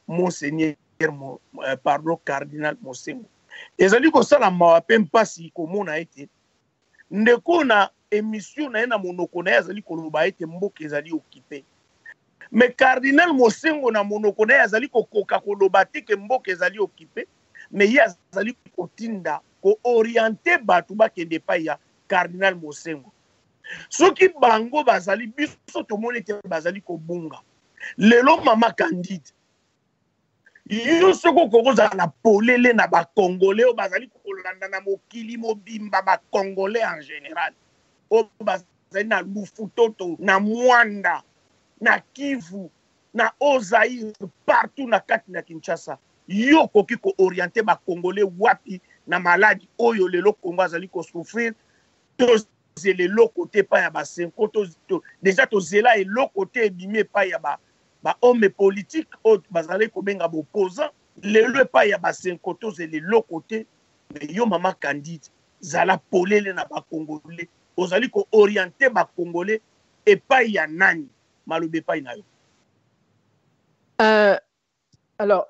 B: monseigneur pardon cardinal Mosengo ezali kosala mawape mpasi komona ete ndeko na émission na ena monoko na azali koloba ete mboka ezali occupé mais cardinal Mosengo na monoko na azali kokoka koloba te ke mboka ezali occupé, mais ye azali kotinda ko orienter bato bakende epai ya cardinal Mosengo. Soki bango bazali biso tomoni te bazali kobunga lelo mama Candide yo soko kokozala polele na bakongolais oyo bazali kolanda na mokili mobimba bakongolais en général oyo bazali na Lufutoto na Mwanda na Kivu na Ozaïre partout na kati na Kinshasa yo koki ko orienter bakongolais wapi na maladi oyo lelo Kongo azali ko souffrir tozele lokote pa ya basenko déjà tozela e lokote ebimi pa ya ba homme politique oyo bazali kobenga opposant lelo pa ya basenko tozele lokote mais yo mama Candide zala polele na bakongolais ozali ko orienter bakongolais epai ya nani malobe epai na yo.
C: Alors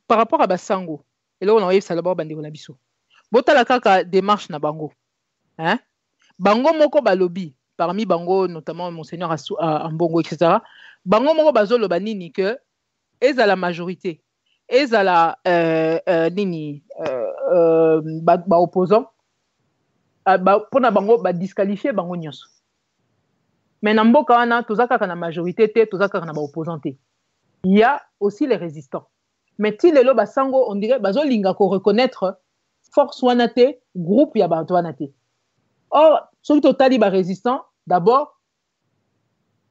C: par rapport à Basango et là on a eu ça d'abord bandeko na biso botala kaka démarche na bango hein bango moko balobi parmi bango notamment monseigneur Ambongo etc. bango moko bazoloba nini que eza la majorité eza la nini ba opposant pona bango ba disqualifier bango nyonso mais na mboka wana tozaka na majorité te tozaka na ba opposant te. Il y a aussi les résistants. Mais ti lelo Basango on dirait bazolinga ko reconnaître force wana te groupe ya bato wana te. Or soki totali ba résistant d'abord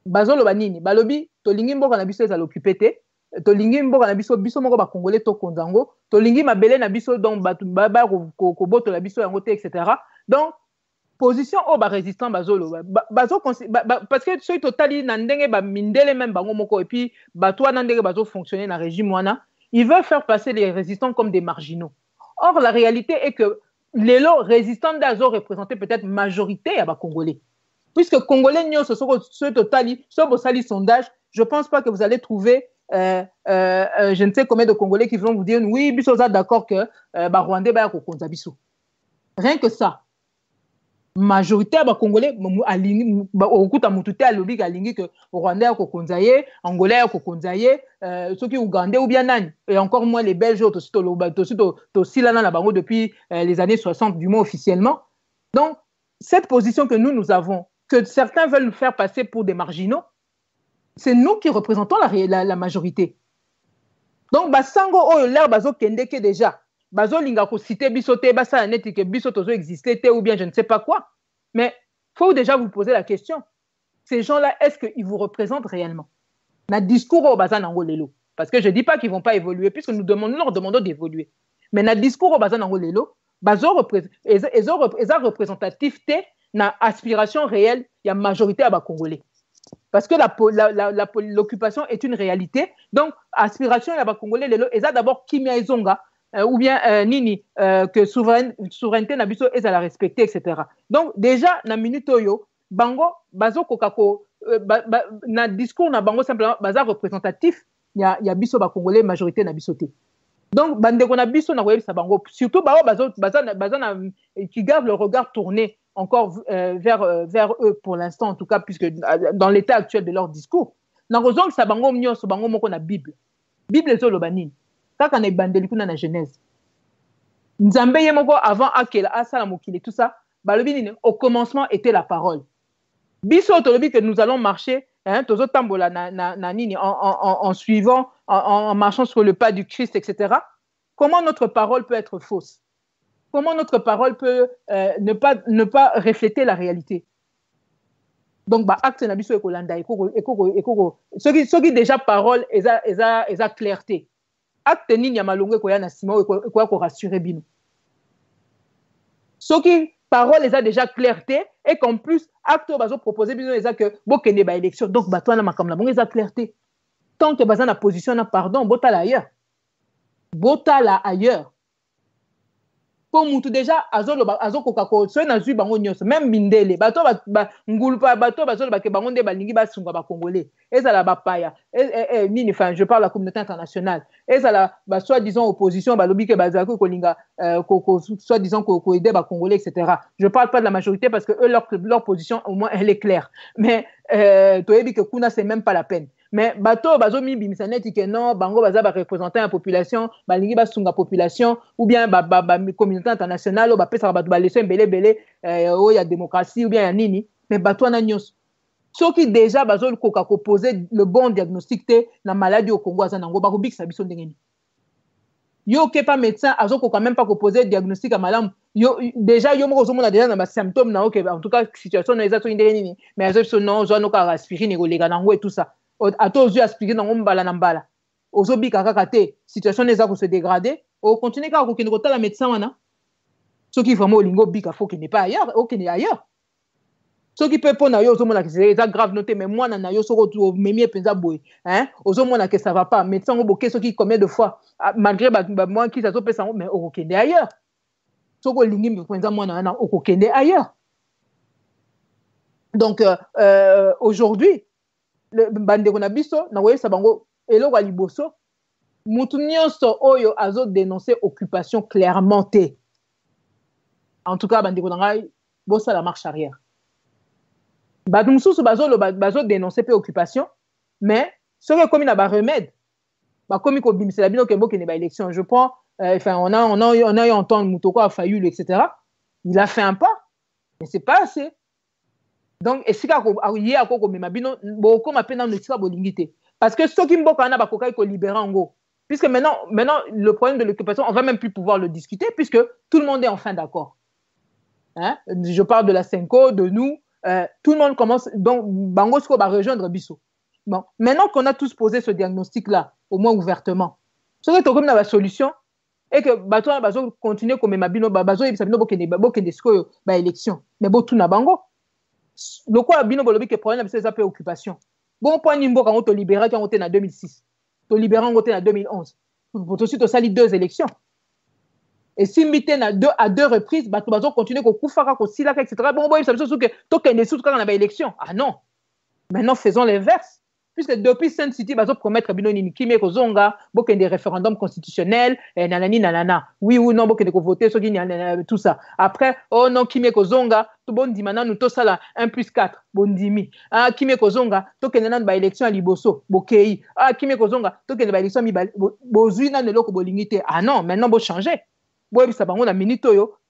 C: bazoloba nini balobi tolingi mboka na biso ezala occupé te tolingi mboka na biso biso moko ba congolais to konzango tolingi mabele na biso donc batu ba ko boto la biso yango te etc. Donc position au ba résistant bazoloba parce que soki totali na ndenge ba mindele même bango moko et puis bato wana ndenge bazo fonctionner na régime wana ils veulent faire passer les résistants comme des marginaux. Or la réalité est que les résistants d'Azo représentaient peut-être majorité à Congolais. Puisque Congolais, ce totali, ce sondage, je ne pense pas que vous allez trouver, je ne sais combien de Congolais qui vont vous dire, oui, Bissoza d'accord que Rwandais va contre Bissou. Rien que ça. Majorité à Congolais, au coup à Moutouté à l'oblig à l'ingé que Rwandais a Kokonzaye, Angolais a Kokonzaye, ceux qui Ougandais ou bien Nani, et encore moins les Belges, aussi là depuis les années 60 du moins officiellement. Donc, cette position que nous avons, que certains veulent nous faire passer pour des marginaux, c'est nous qui représentons la majorité. Donc, Basango, oh, l'air Bazo Kendeke déjà. Bazo Lingako cité Bissoté, Bassa Neti que Bissotozo existait ou bien je ne sais pas quoi. Mais il faut déjà vous poser la question. Ces gens-là, est-ce qu'ils vous représentent réellement? Na discours au Bazan Angolelo. Parce que je ne dis pas qu'ils ne vont pas évoluer, puisque nous leur demandons d'évoluer. Mais na discours au Bazan Angolelo, Bazo représentativité, na aspiration réelle, il y a majorité à Congolais. Parce que l'occupation est une réalité. Donc, aspiration à Congolais, ils ont d'abord Kimia Ezonga, ou bien Nini, que souveraineté nabiso est à la respecter, etc. Donc, déjà, na minute oyo, Bango, Bazo Kokako, na discours na Bango simplement, Baza représentatif, il y a biso ba Congolais, majorité na bisoté. Donc, Bandeko na biso na Web Sabango, surtout Bazo qui garde le regard tourné encore vers eux pour l'instant, en tout cas, puisque dans l'état actuel de leur discours. Dans le que Sabango mnyo, Sabango moko na Bible. Bible est le banin. Quand on est bandé dans la Genèse. Nzambe yemoko avant akela asala mokili tout ça, balobi au commencement était la parole. Biso tolobi que nous allons marcher tozo tambola en suivant en marchant sur le pas du Christ, etc. Comment notre parole peut être fausse? Comment notre parole peut ne pas refléter la réalité? Donc acte na biso ekolanda ekoko ceux qui déjà parole eza clarté. Acte nini ya malongo ekoya na sima ekoya ko rassurer bino. Ceux qui parole eza déjà clarté et qu'en plus acte bazo proposer bino eza que bokende ba élection donc bato na makamla bongo eza clarté. Tant que baza na position na pardon botala ailleurs. Botala ailleurs. Pour mutu déjà azo kokako so na zui bango nyonso même mindele bato ngulpa bato bazo ba ke bango nde balingi basunga ba congolais ezala ba paya nini enfin je parle la communauté internationale ezala ba soi-disant opposition balobi ke bazako kolinga soi-disant ko aider ba congolais etc. Je parle pas de la majorité parce que eux leur position au moins elle est claire mais toyebi que kuna c'est même pas la peine mais bato bazo mi bimisa neti que non bango baza ba représenter la population balingi basunga population ou bien ba communauté internationale ba pesa bato ba leçon belé o ya démocratie ou bien ya nini mais bato na nyos soki déjà bazo koka ko poser le bon diagnostic te na maladie au Congo aza nango ba ko bikisa biso ndengeni yo ke pas médecin azo ko quand même pas ko poser diagnostic à malamu yo déjà yo moko zomona déjà na ba symptômes na ok en tout cas situation na eza so ndengeni mais azo so non zo no ka aspirine ko lega nango et tout ça ato ozu aspirine nango mbala na mbala ozo bika kaka te situation eza ko se dégrader o continuer ka ko kende ko tala médecin wana soki vraiment olingo bika faut qu'il n'est pas ailleurs ok n'est ailleurs soki pe pona yo ozomona que c'est grave noté mais moi na yo soko memi penza boy hein ozomona que ça va pas médecin ngo boké soki combien de fois malgré moi qui ça pesa mais okokende ailleurs soko lingi penza moi na okokende ailleurs donc aujourd'hui le bandeko na biso na koyesa bango eloko ya liboso mutu nyonso oyo azo dénoncer occupation clairement te en tout cas bandeko na ngai bosa la marche arrière bato mosusu bazo dénoncer pe occupation mais soki ekomi na baremède bakomi kobimisela bino ke bokende baélection je prends enfin on a eu entendre Moutoko a Fayulu etc il a fait un pas mais c'est pas assez donc esika ye akoko mema bino bokoma pe nano esika bolingi te parce que soki mboka wana bakokai kolibérer yango puisque maintenant le problème de l'occupation on va même plus pouvoir le discuter puisque tout le monde est enfin d'accord hein? Je parle de la Senko de nous tout le monde commence donc bango siko va rejoindre biso bon maintenant qu'on a tous posé ce diagnostic là au moins ouvertement ce que tokomi na la solution et que bato bazo continuer comme mabino bazo yebisa bino bokende siko ba élection mais bo tuna bango le quoi bino bolobi que problème c'est ça préoccupation bon point nimbo quand on te libéra quand on était en 2006 to libéra on était en 2011 pour tout suite au sali 2 élections et si mité na à deux reprises bato bazo continuer ko kufaka ko silaka etc bon boy ça veut dire que to kende sous quand on a ba élection ah non maintenant faisons l'inverse puisque depuis Sainte City bazo promettre bino nini kimi ko zonga bokende référendum constitutionnel nanani nanana oui ou non bokende ko voter so kini tout ça après oh non kimi ko zonga to bondi maintenant nous to sala 1+4 bondimi ah kimi ko zonga to kende nan ba élection à liboso bokei ah kimi ko zonga to kende ba élection mi bozui nan loko bolingité ah non maintenant bo changer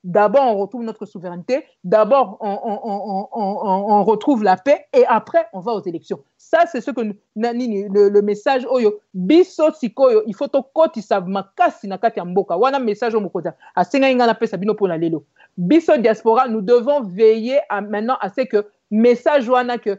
C: d'abord on retrouve notre souveraineté, d'abord on retrouve la paix et après on va aux élections. Ça c'est ce que le message oyo biso sikoyo il faut to koti sa makasi na kati ya mboka wana message o mokoza asenga inga na pesa bino pona lelo biso diaspora nous devons veiller maintenant à ce que message wana que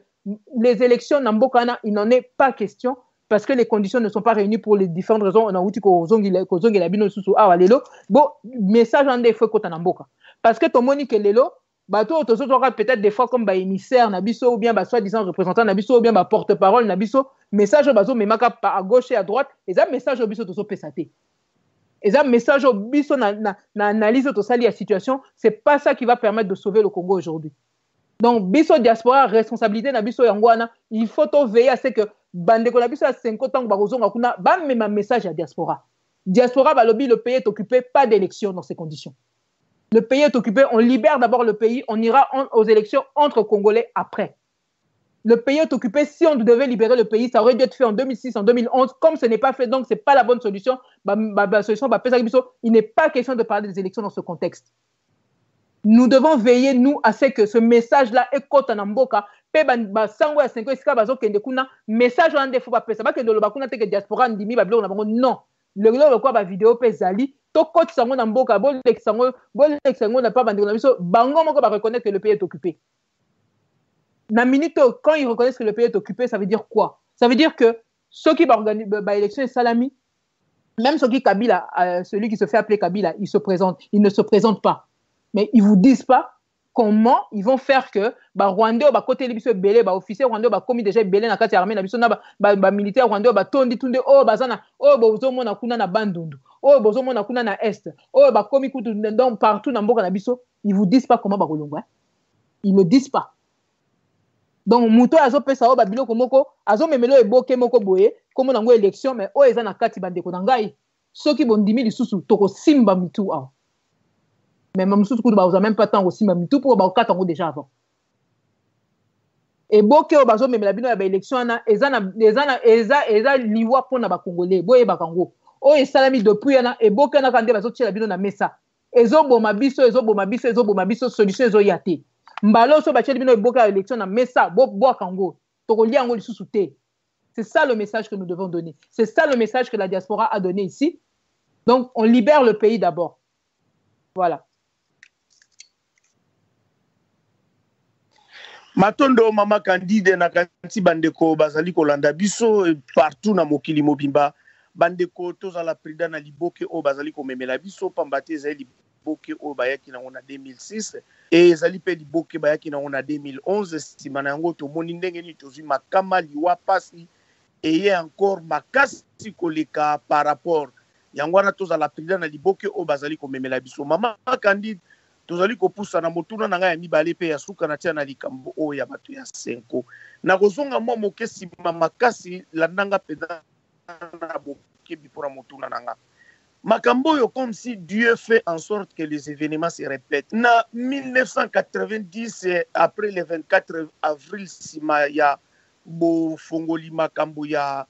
C: les élections na mboka wana il n'en est pas question parce que les conditions ne sont pas réunies pour les différentes raisons on a outi ko zongi la bino susu awa lelo bon message ande il faut ko tanamboka parce que to moni que lelo bato to so peut-être des fois comme ba émissaire na biso ou bien ba soi-disant représentant na biso ou bien ba porte-parole na biso message bazo memaka à gauche et à droite et ça message biso to so pesaté et ça message biso na analyse to sali la situation c'est pas ça qui va permettre de sauver le Congo aujourd'hui. Donc biso diaspora responsabilité na biso yangwana il faut to veiller à ce que bandeko na biso ya 50 ans bakozonga kuna ba même message à diaspora balobi le pays est occupé pas d'élection dans ces conditions. Le pays est occupé, on libère d'abord le pays, on ira aux élections entre Congolais après. Le pays est occupé, si on devait libérer le pays, ça aurait dû être fait en 2006, en 2011, comme ce n'est pas fait, donc ce n'est pas la bonne solution. Il n'est pas question de parler des élections dans ce contexte. Nous devons veiller, nous, à ce que ce message-là est côté Namboka, message en défaut, non. Le quoi ba vidéo pe zali to koti sango na mboka bolek sango na pa bandeko na biso bango moko ba reconnaître que le pays est occupé. Na minute quand ils reconnaissent que le pays est occupé, ça veut dire quoi? Ça veut dire que ceux qui organiser ba élection salami, même ceux qui Kabila celui qui se fait appeler Kabila, il ne se présente pas. Mais ils vous disent pas comment ils vont faire que Rwanda ba côté biso belé ba officier Rwanda ba commis déjà belé na kati armée na biso na ba militaire Rwanda ba tondi tunde bazana bozo mona kuna na bandundu bozo mona kuna na est ba commis kutu donc partout na mboka na biso ils vous disent pas comment ba kolongwa ils ne disent pas donc muto azo pesa ba biloko moko azo memelo eboke moko boye comme na ngo élection mais eza na kati bandeko na ngai soki bondimi lisusu toko simba mitu mais même si vous n'avez même pas temps aussi même tout pour ba déjà avant eboke oyo bazomemela bino ya baélection wana eza liwa mpona bacongolais boyebaka yango oyo esalami depuis wana eboke wana kaka nde bazotiela bino na mesa ezoboma biso solution ezoya te mbala oso batieli bino eboke ya élection na mesa bobwaka yango tokolia yango lisusu te. C'est ça le message que nous devons donner. C'est ça le message que la diaspora a donné ici. Donc, on libère le pays d'abord. Voilà.
B: Matondo mama Candide na kanti bandeko bazali kolanda biso partout na mokili mobimba bandeko tozala prida na liboke o bazali komemela biso pambate ezali liboke o bayaki na 2006 et ezali pe liboke bayaki na 2011 sima na yango tomoni ndenge ni tozwi makama liwa pasi et encore makasi koleka par rapport yango wana tozala prida na liboke o bazali komemela biso mama Candide tozali kopusa na motuna na ngai ya mibale pe ya suka na tia na likambo o ya bato ya senko na kozonga mwa moke sima makasi landanga peda na bokebi mpona motuna na nga makambo oyo comme si Dieu fait en sorte que les événements se répètent na 1990 après le 24 avril sima ya bofongoli makambo ya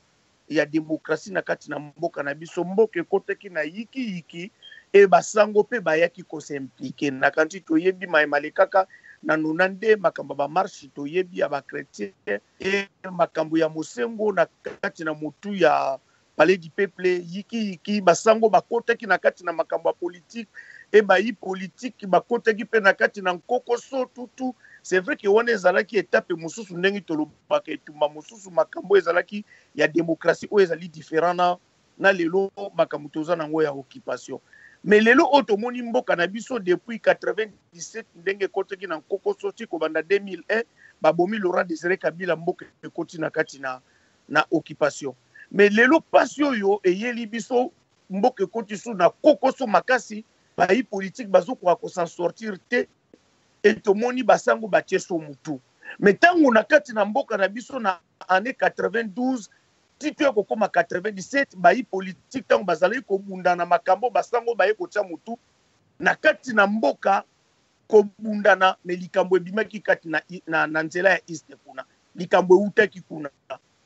B: démocratie na kati na mboka na biso mboka ekotaki na yiki et basango pe bayaki ko s'impliquer na kanti toyebi maemale kaka na nonande makambo ba marche toyebi ya ba chrétien et makambo ya mosengo na kati na motu ya palais du peuple yiki basango bakotaki na kati na makambo ya politique et bayi politique bakotaki pe na kati na nkokoso tutu. C'est vrai que wana ezalaki étape mosusu ndenge tolobaka etumba mosusu makambo ezalaki ya démocratie oyo ezali différent na lelo makambo toza nango ya occupation. Mais lelo otomoni mboka na biso depuis 97 ndenge koteki na nkoko soti ko banda 2001 babomi Laurent Désiré Kabila mboka ekoti na kati na occupation. Mais lelo pasio yo eyeli biso mboka ekoti su na kokoso makasi bayi politique bazokoka ko s'en sortir te et tomoni basango batie so mutu. Mais tango na kati na mboka na biso na année 92 tito ya kokoma 97 bayi politique tango bazali kobunda na makambo basango baye kotia mutu na kati na mboka kobundana me likambo ebimaki kati na nzela ya East kuna likambo eutaki kuna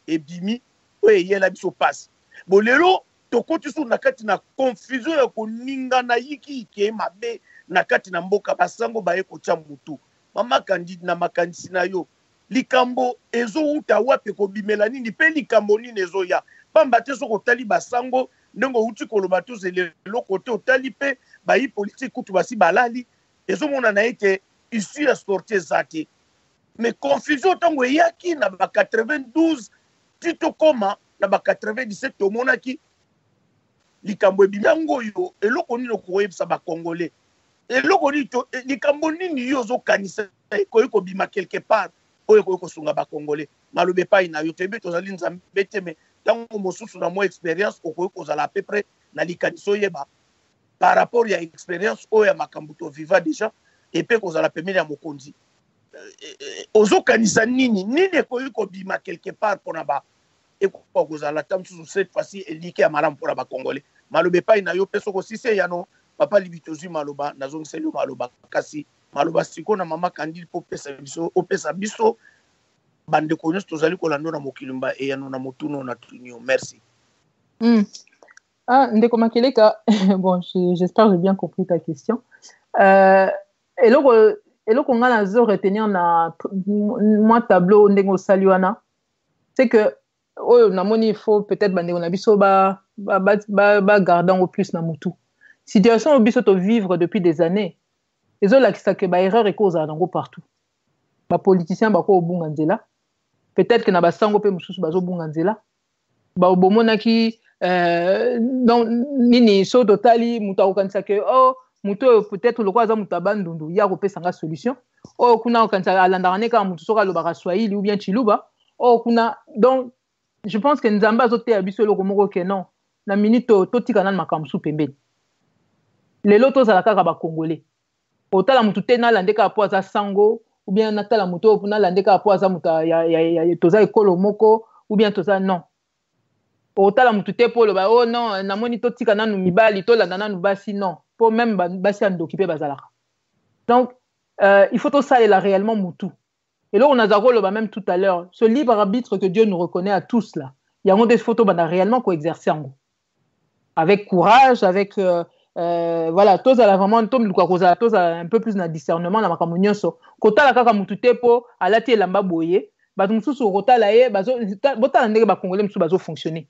B: ebimi oyo eyela biso pasi bolelo tokoti su na kati na confusion ya koninga na yiki mabe na kati na mboka basango baye kotia mutu mama Candide na makanisi na yo likambo ezo uta wapi kobimela nini pe likambo nini ezo ya pamba te soko tali basango ndenge uti koloba to zelelo kote otali pe bayi politique kutu basi balali ezo mona na ete ici ya sortie zate mais confusion tango yaki na ba 92 tito koma na ba 97 tomonaki likambo ebimango yo eloko nini koyebisa ba congolais eloko nini to likambo nini yo zo kanisa ko bima quelque part oyo ko sunga ba congolais malobe pa ina yo tebe tozali nzambe te mais tango mosusu na mo expérience ko zala à peu près na likaniso yeba par rapport ya expérience oyo ya makambo to viva déjà et pe ko zala pemeli ya mokonzi ozo kanisa nini ko bima quelque part pona ba et ko zala tamsu cette fois-ci elike ya malamu pona ba congolais malobe pa ina yo peso ko sise ya no papa libitozi maloba nazongiseli maloba kasi maloba siko na mama Candide po pesa biso bande konyo tozali kolando na mokilumba e ya na motuno na tunio. Merci.
C: Ndeko Makeleka, bon, j'espère que j'ai bien compris ta question. Eloko nga nazo retenir na moi tableau ndengo saliwana, c'est que namoni il faut peut-être bande na biso ba gardant au plus na mutu. Situation au biso to vivre depuis des années. Ezo lakisa ke ba erreur ekoza nango partout. Ba politiciens bako obunga nzela. Peut-être que na basango pe mususu bazo bunga nzela. Ba obomonaki donc nini so totali mutu akokanisa ke mutu peut-être lokwa aza mutu abandundu ya kopesa nga solution. Kuna okanisa alandaka ka mutu soka lobaka Swahili ou bien Chiluba. Kuna donc je pense que nzamba azote ya biso eloko moko ke non. Na minute totika na makambo su pembeni. Lelo tozala kaka ba congolais. Otala mutu te na landeka po aza sango ou bien natala mutu na landeka po aza mutu ya toza ekolo moko ou bien toza non. Otala mutu te po loba non namoni totika nanu mibali to landa nanu basi non. Po même basi ando occupé bazalaka. Donc il faut to salela réellement mutu. Et là, on a Zagolo même tout à l'heure. Ce libre arbitre que Dieu nous reconnaît à tous, là. Il y a des photos qui réellement exercer en gros. Avec courage, avec voilà, tous à la vraiment tous un peu plus de discernement dans ma communion so. Kota la kaka mutute po alati lamba boye, ba tumsu so kota la ye bazo bota ndenge ba congolais msu bazo fonctionner.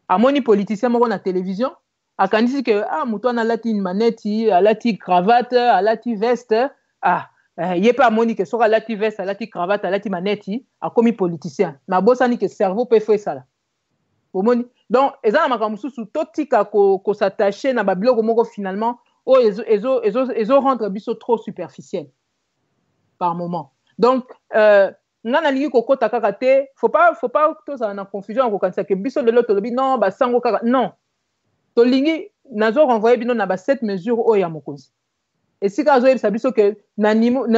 C: Amoni politicien moko na télévision, akandisi que muto na lati une manette, alati cravate, alati veste, ye pa amoni que soka alati veste, alati cravate, alati manette, akomi politicien. Na bosa ni que cerveau peut faire ça là. Donc, ezana makamusu su totika ko s'attacher na babiloko moko finalement ezo rendre biso trop superficiel par moment. Donc ngana lingi kokota kaka te, faut pas to ça na confusion ko kanisa que biso de l'autre lobi non ba sango kaka non. To lingi nazo renvoyer bino na ba 7 mesures o ya mokonzi. Et si ka zo yebisa biso que na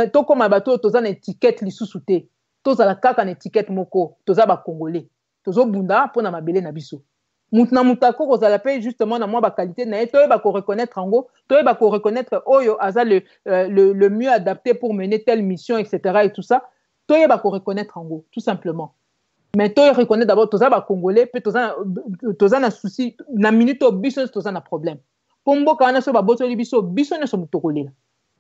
C: to koma bato to za na étiquette lisusu te. To za la kaka na étiquette moko, to za ba congolais. Tozo bunda pona mabele na biso. Mutna mutako kozala pe justement na moi ba qualité na to ba ko reconnaître ango, to ba ko reconnaître oyo aza le mieux adapté pour mener telle mission etc. et tout ça. To ba ko reconnaître ango tout simplement. Mais to reconnaître d'abord toza ba congolais pe toza na souci na minute au biso toza na problème. Pombo kana so ba botoli biso ne so mutokolela.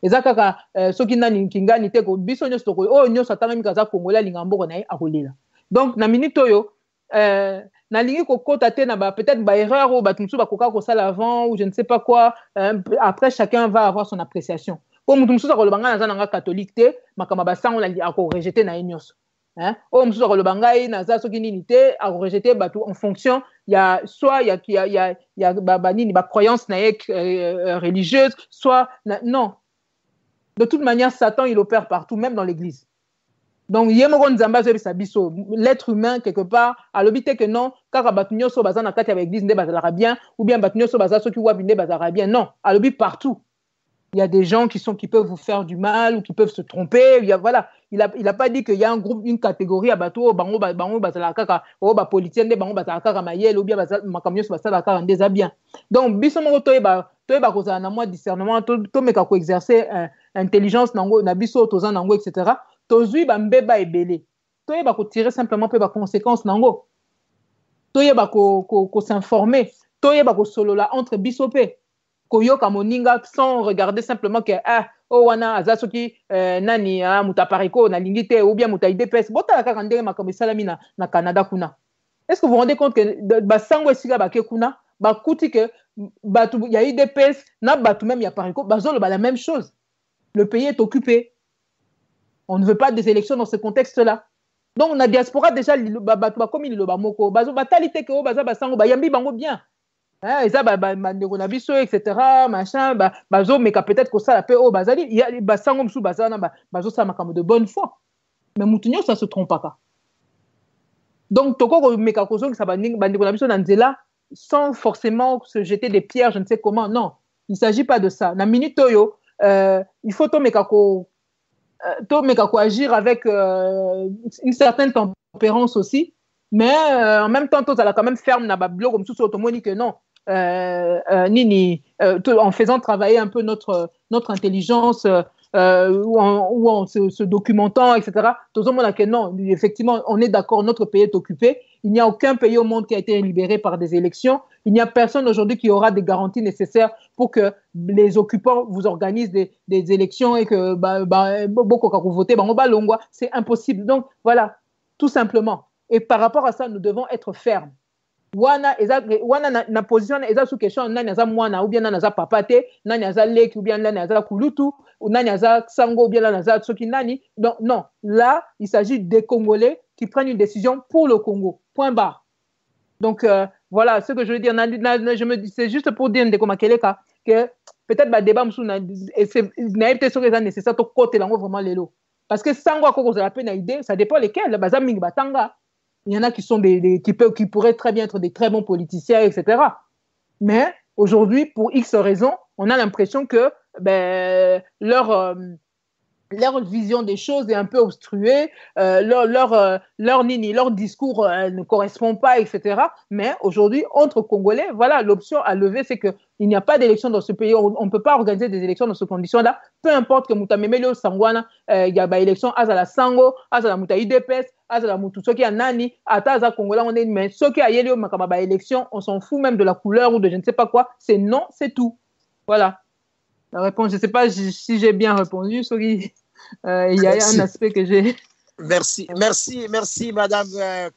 C: Ezaka ka soki nani kingani te ko biso ne so ko nyo satanga mikaza congolais lingambo na akolela. Donc na minute oyo na lingi kokota te na peut-être ba erreur ou batumsu ba koka ko sala avant ou je ne sais pas quoi, après chacun va avoir son appréciation. Pour mutumsu sa kolobanga na zanga catholique te makama ba sango na ako rejeter na nyos o musu sa kolobanga na za soki nini te ako rejeter batu en fonction ya soit ya ba nini ba croyance na religieuse soit non, de toute manière Satan il opère partout même dans l'église. Donc l'être humain quelque part a l'obité que non car batunyo so bazana kati avec l'église ne bazala bien ou bien batunyo so baza so qui wa binde bazara bien, non, a l'obité partout. Il y a des gens qui peuvent vous faire du mal ou qui peuvent se tromper, voilà, il a pas dit qu'il y a un groupe, une catégorie à bateau bango bazala kaka o ba politicien de bango bazala kaka mayel ou bien bazala makamyo so bazala kaka ndeza bien. Donc biso moko toyeba kozala na moi discernement to meka ko exercer intelligence nango na biso tozana nango etc. Tozui ba mbeba ebele toyeba ko tirer simplement pe ba conséquences nango toyeba ko s'informer toyeba ko solola entre biso pe koyoka moninga sans regarder simplement que wana azasoki nani mutapariko na lingite ou bien muta IDPS bota kaka ndenge makambo salami na Canada kuna. Est-ce que vous vous rendez compte que basango esika bake kuna bakuti que batu ya IDPS na batu même ya pariko bazolo la même chose. Le pays est occupé. On ne veut pas des élections dans ce contexte-là. Donc, on a diaspora déjà, comme il le moko, batalité que baza basango bayambi bango bien. Et ça nabiso etc. machin bazo mais peut-être que ça la paix au bazali il y a basango msu bazana bazo ça makamo de bonne foi. Mais mutunyo ça se trompe pas. Donc toko meka kozo ça bandeko nabiso na nzela sans forcément se jeter des pierres, je ne sais comment. Non, il s'agit pas de ça. Na minute oyo il faut to meka ko agir avec une certaine tempérance aussi, mais en même temps tout ça quand même ferme na bablo comme tout automoni que non en faisant travailler un peu notre intelligence ou en se documentant etc. Tout le monde a que non, effectivement on est d'accord, notre pays est occupé, il n'y a aucun pays au monde qui a été libéré par des élections, il n'y a personne aujourd'hui qui aura des garanties nécessaires pour que les occupants vous organisent des élections et que beaucoup quand vous votez c'est impossible. Donc voilà, tout simplement. Et par rapport à ça nous devons être fermes. Wana na position eza sous question nani aza mwana ou bien nani aza papa te, nani aza leki ou bien nani aza kulutu ou nani aza sango ou bien nani aza soki nani. Donc non, là il s'agit des Congolais qui prennent une décision pour le Congo, point barre. Donc voilà ce que je veux dire. Je me dis, c'est juste pour dire ndeko makeleka que peut-être ba débat msou na et c'est peut-être ce que c'est nécessaire to côté lango vraiment lelo parce que sango akoko za la peine idée, ça dépend lesquels baza mingi batanga. Il y en a qui sont qui pourraient très bien être des très bons politiciens, etc. Mais aujourd'hui, pour X raisons, on a l'impression que leur leur vision des choses est un peu obstruée, leur discours ne correspond pas, etc. Mais aujourd'hui, entre Congolais, voilà, l'option à lever, c'est qu'il n'y a pas d'élection dans ce pays. On ne peut pas organiser des élections dans ces conditions-là. Peu importe que Moutamemele Sangwana, il y a des élections, Azala Sango, Azala Mouta IDPS, Azala Moutou, ceux qui a Nani, Ataza Congolais, on est, mais ceux qui a Yelio Makama élection, on s'en fout même de la couleur ou de je ne sais pas quoi. C'est non, c'est tout. Voilà. La réponse, je ne sais pas si j'ai bien répondu, sorry. Il y a un aspect que j'ai.
A: Merci, Madame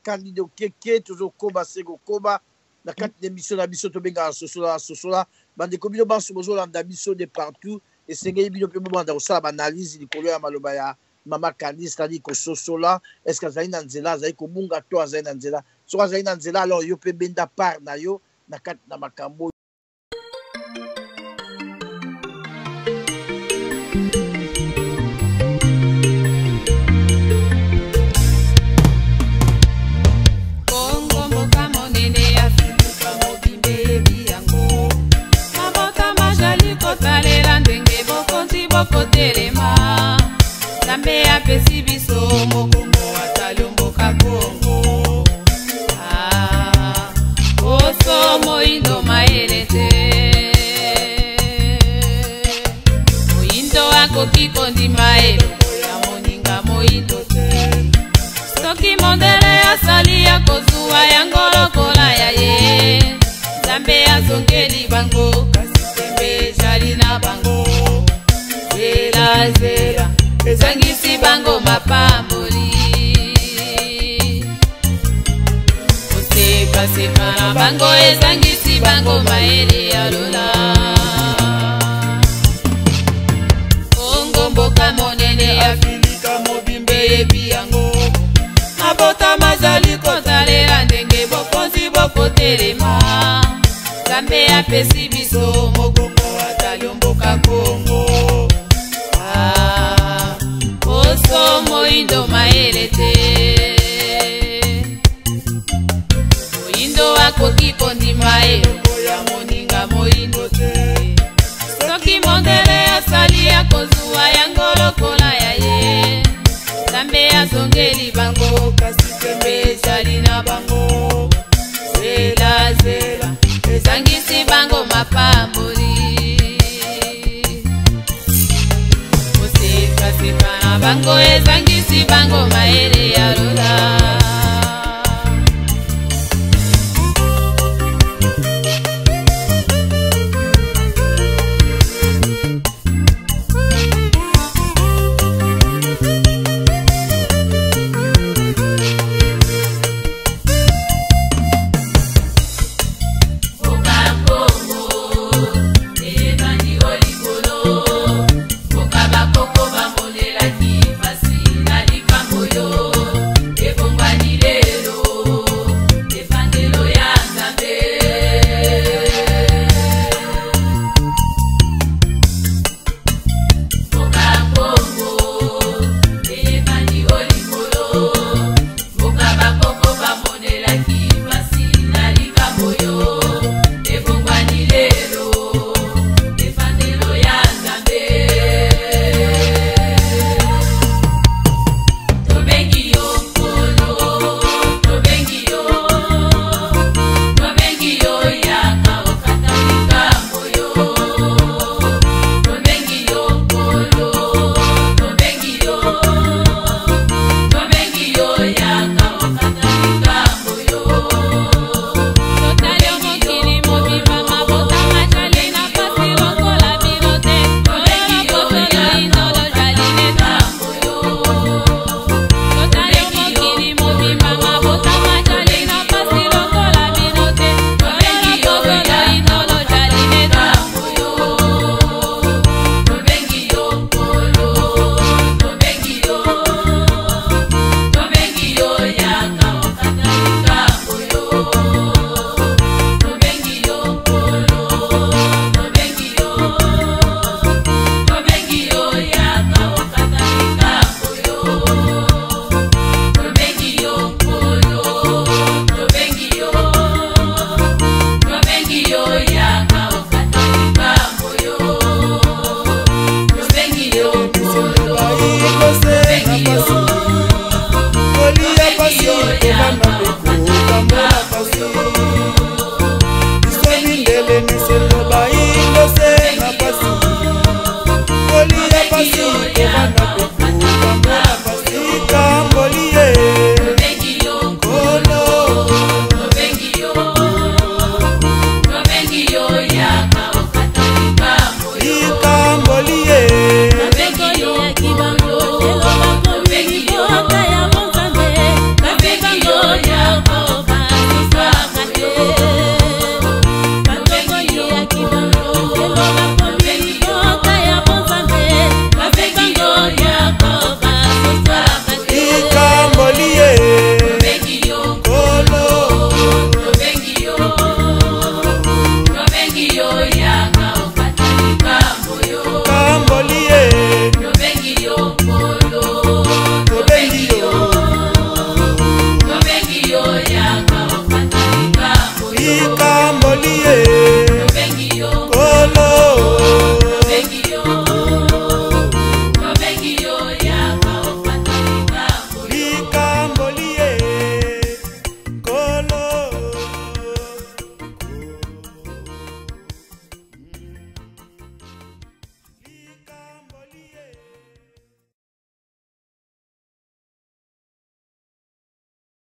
A: Candido Keke, toujours Koba Sego Koba. La carte d'émission d'Abisso Tobenga, Sosola, Bande Kobino Banso Bozola d'Abisso de partout. Et c'est un peu de ça, l'analyse, il y a Malobaya, Mama Candice, c'est-à-dire que Sosola, est-ce que Zaï Nanzela, Zaï Komunga, toi, Zaï Nanzela. Soit Zaï Nanzela, alors, yo peut benda par na yo, na carte na Makambo.
D: Kotelema Zambe apesi biso mokongo atalomboka Kongo Oso moindo maelete Moindo akoki kondima eloko ya moninga moindo te Soki mondele asali ya kozuwa yango lokola ya ye Zambe azongeli bango kasi tembe jali na bango Zela, ezangisi bango mapamboli Oseka na bango ezangisi bango maele ya lola Kongo mboka monene ya filika mobimbe ebi yango Mabota mazali kotalela ndenge bokonzi bokotelema Zambe apesi biso mokongo atalomboka Kongo Oso moindo maelete Moindo akoki kondima eloko ya moninga moindo te Soki mondele asali ya kozuwa yango lokola ya ye Zambe azongeli bango kasi tembe ezali na bango Zela, ezangisi bango mapamboli Bango ezangisi bango maele ya lola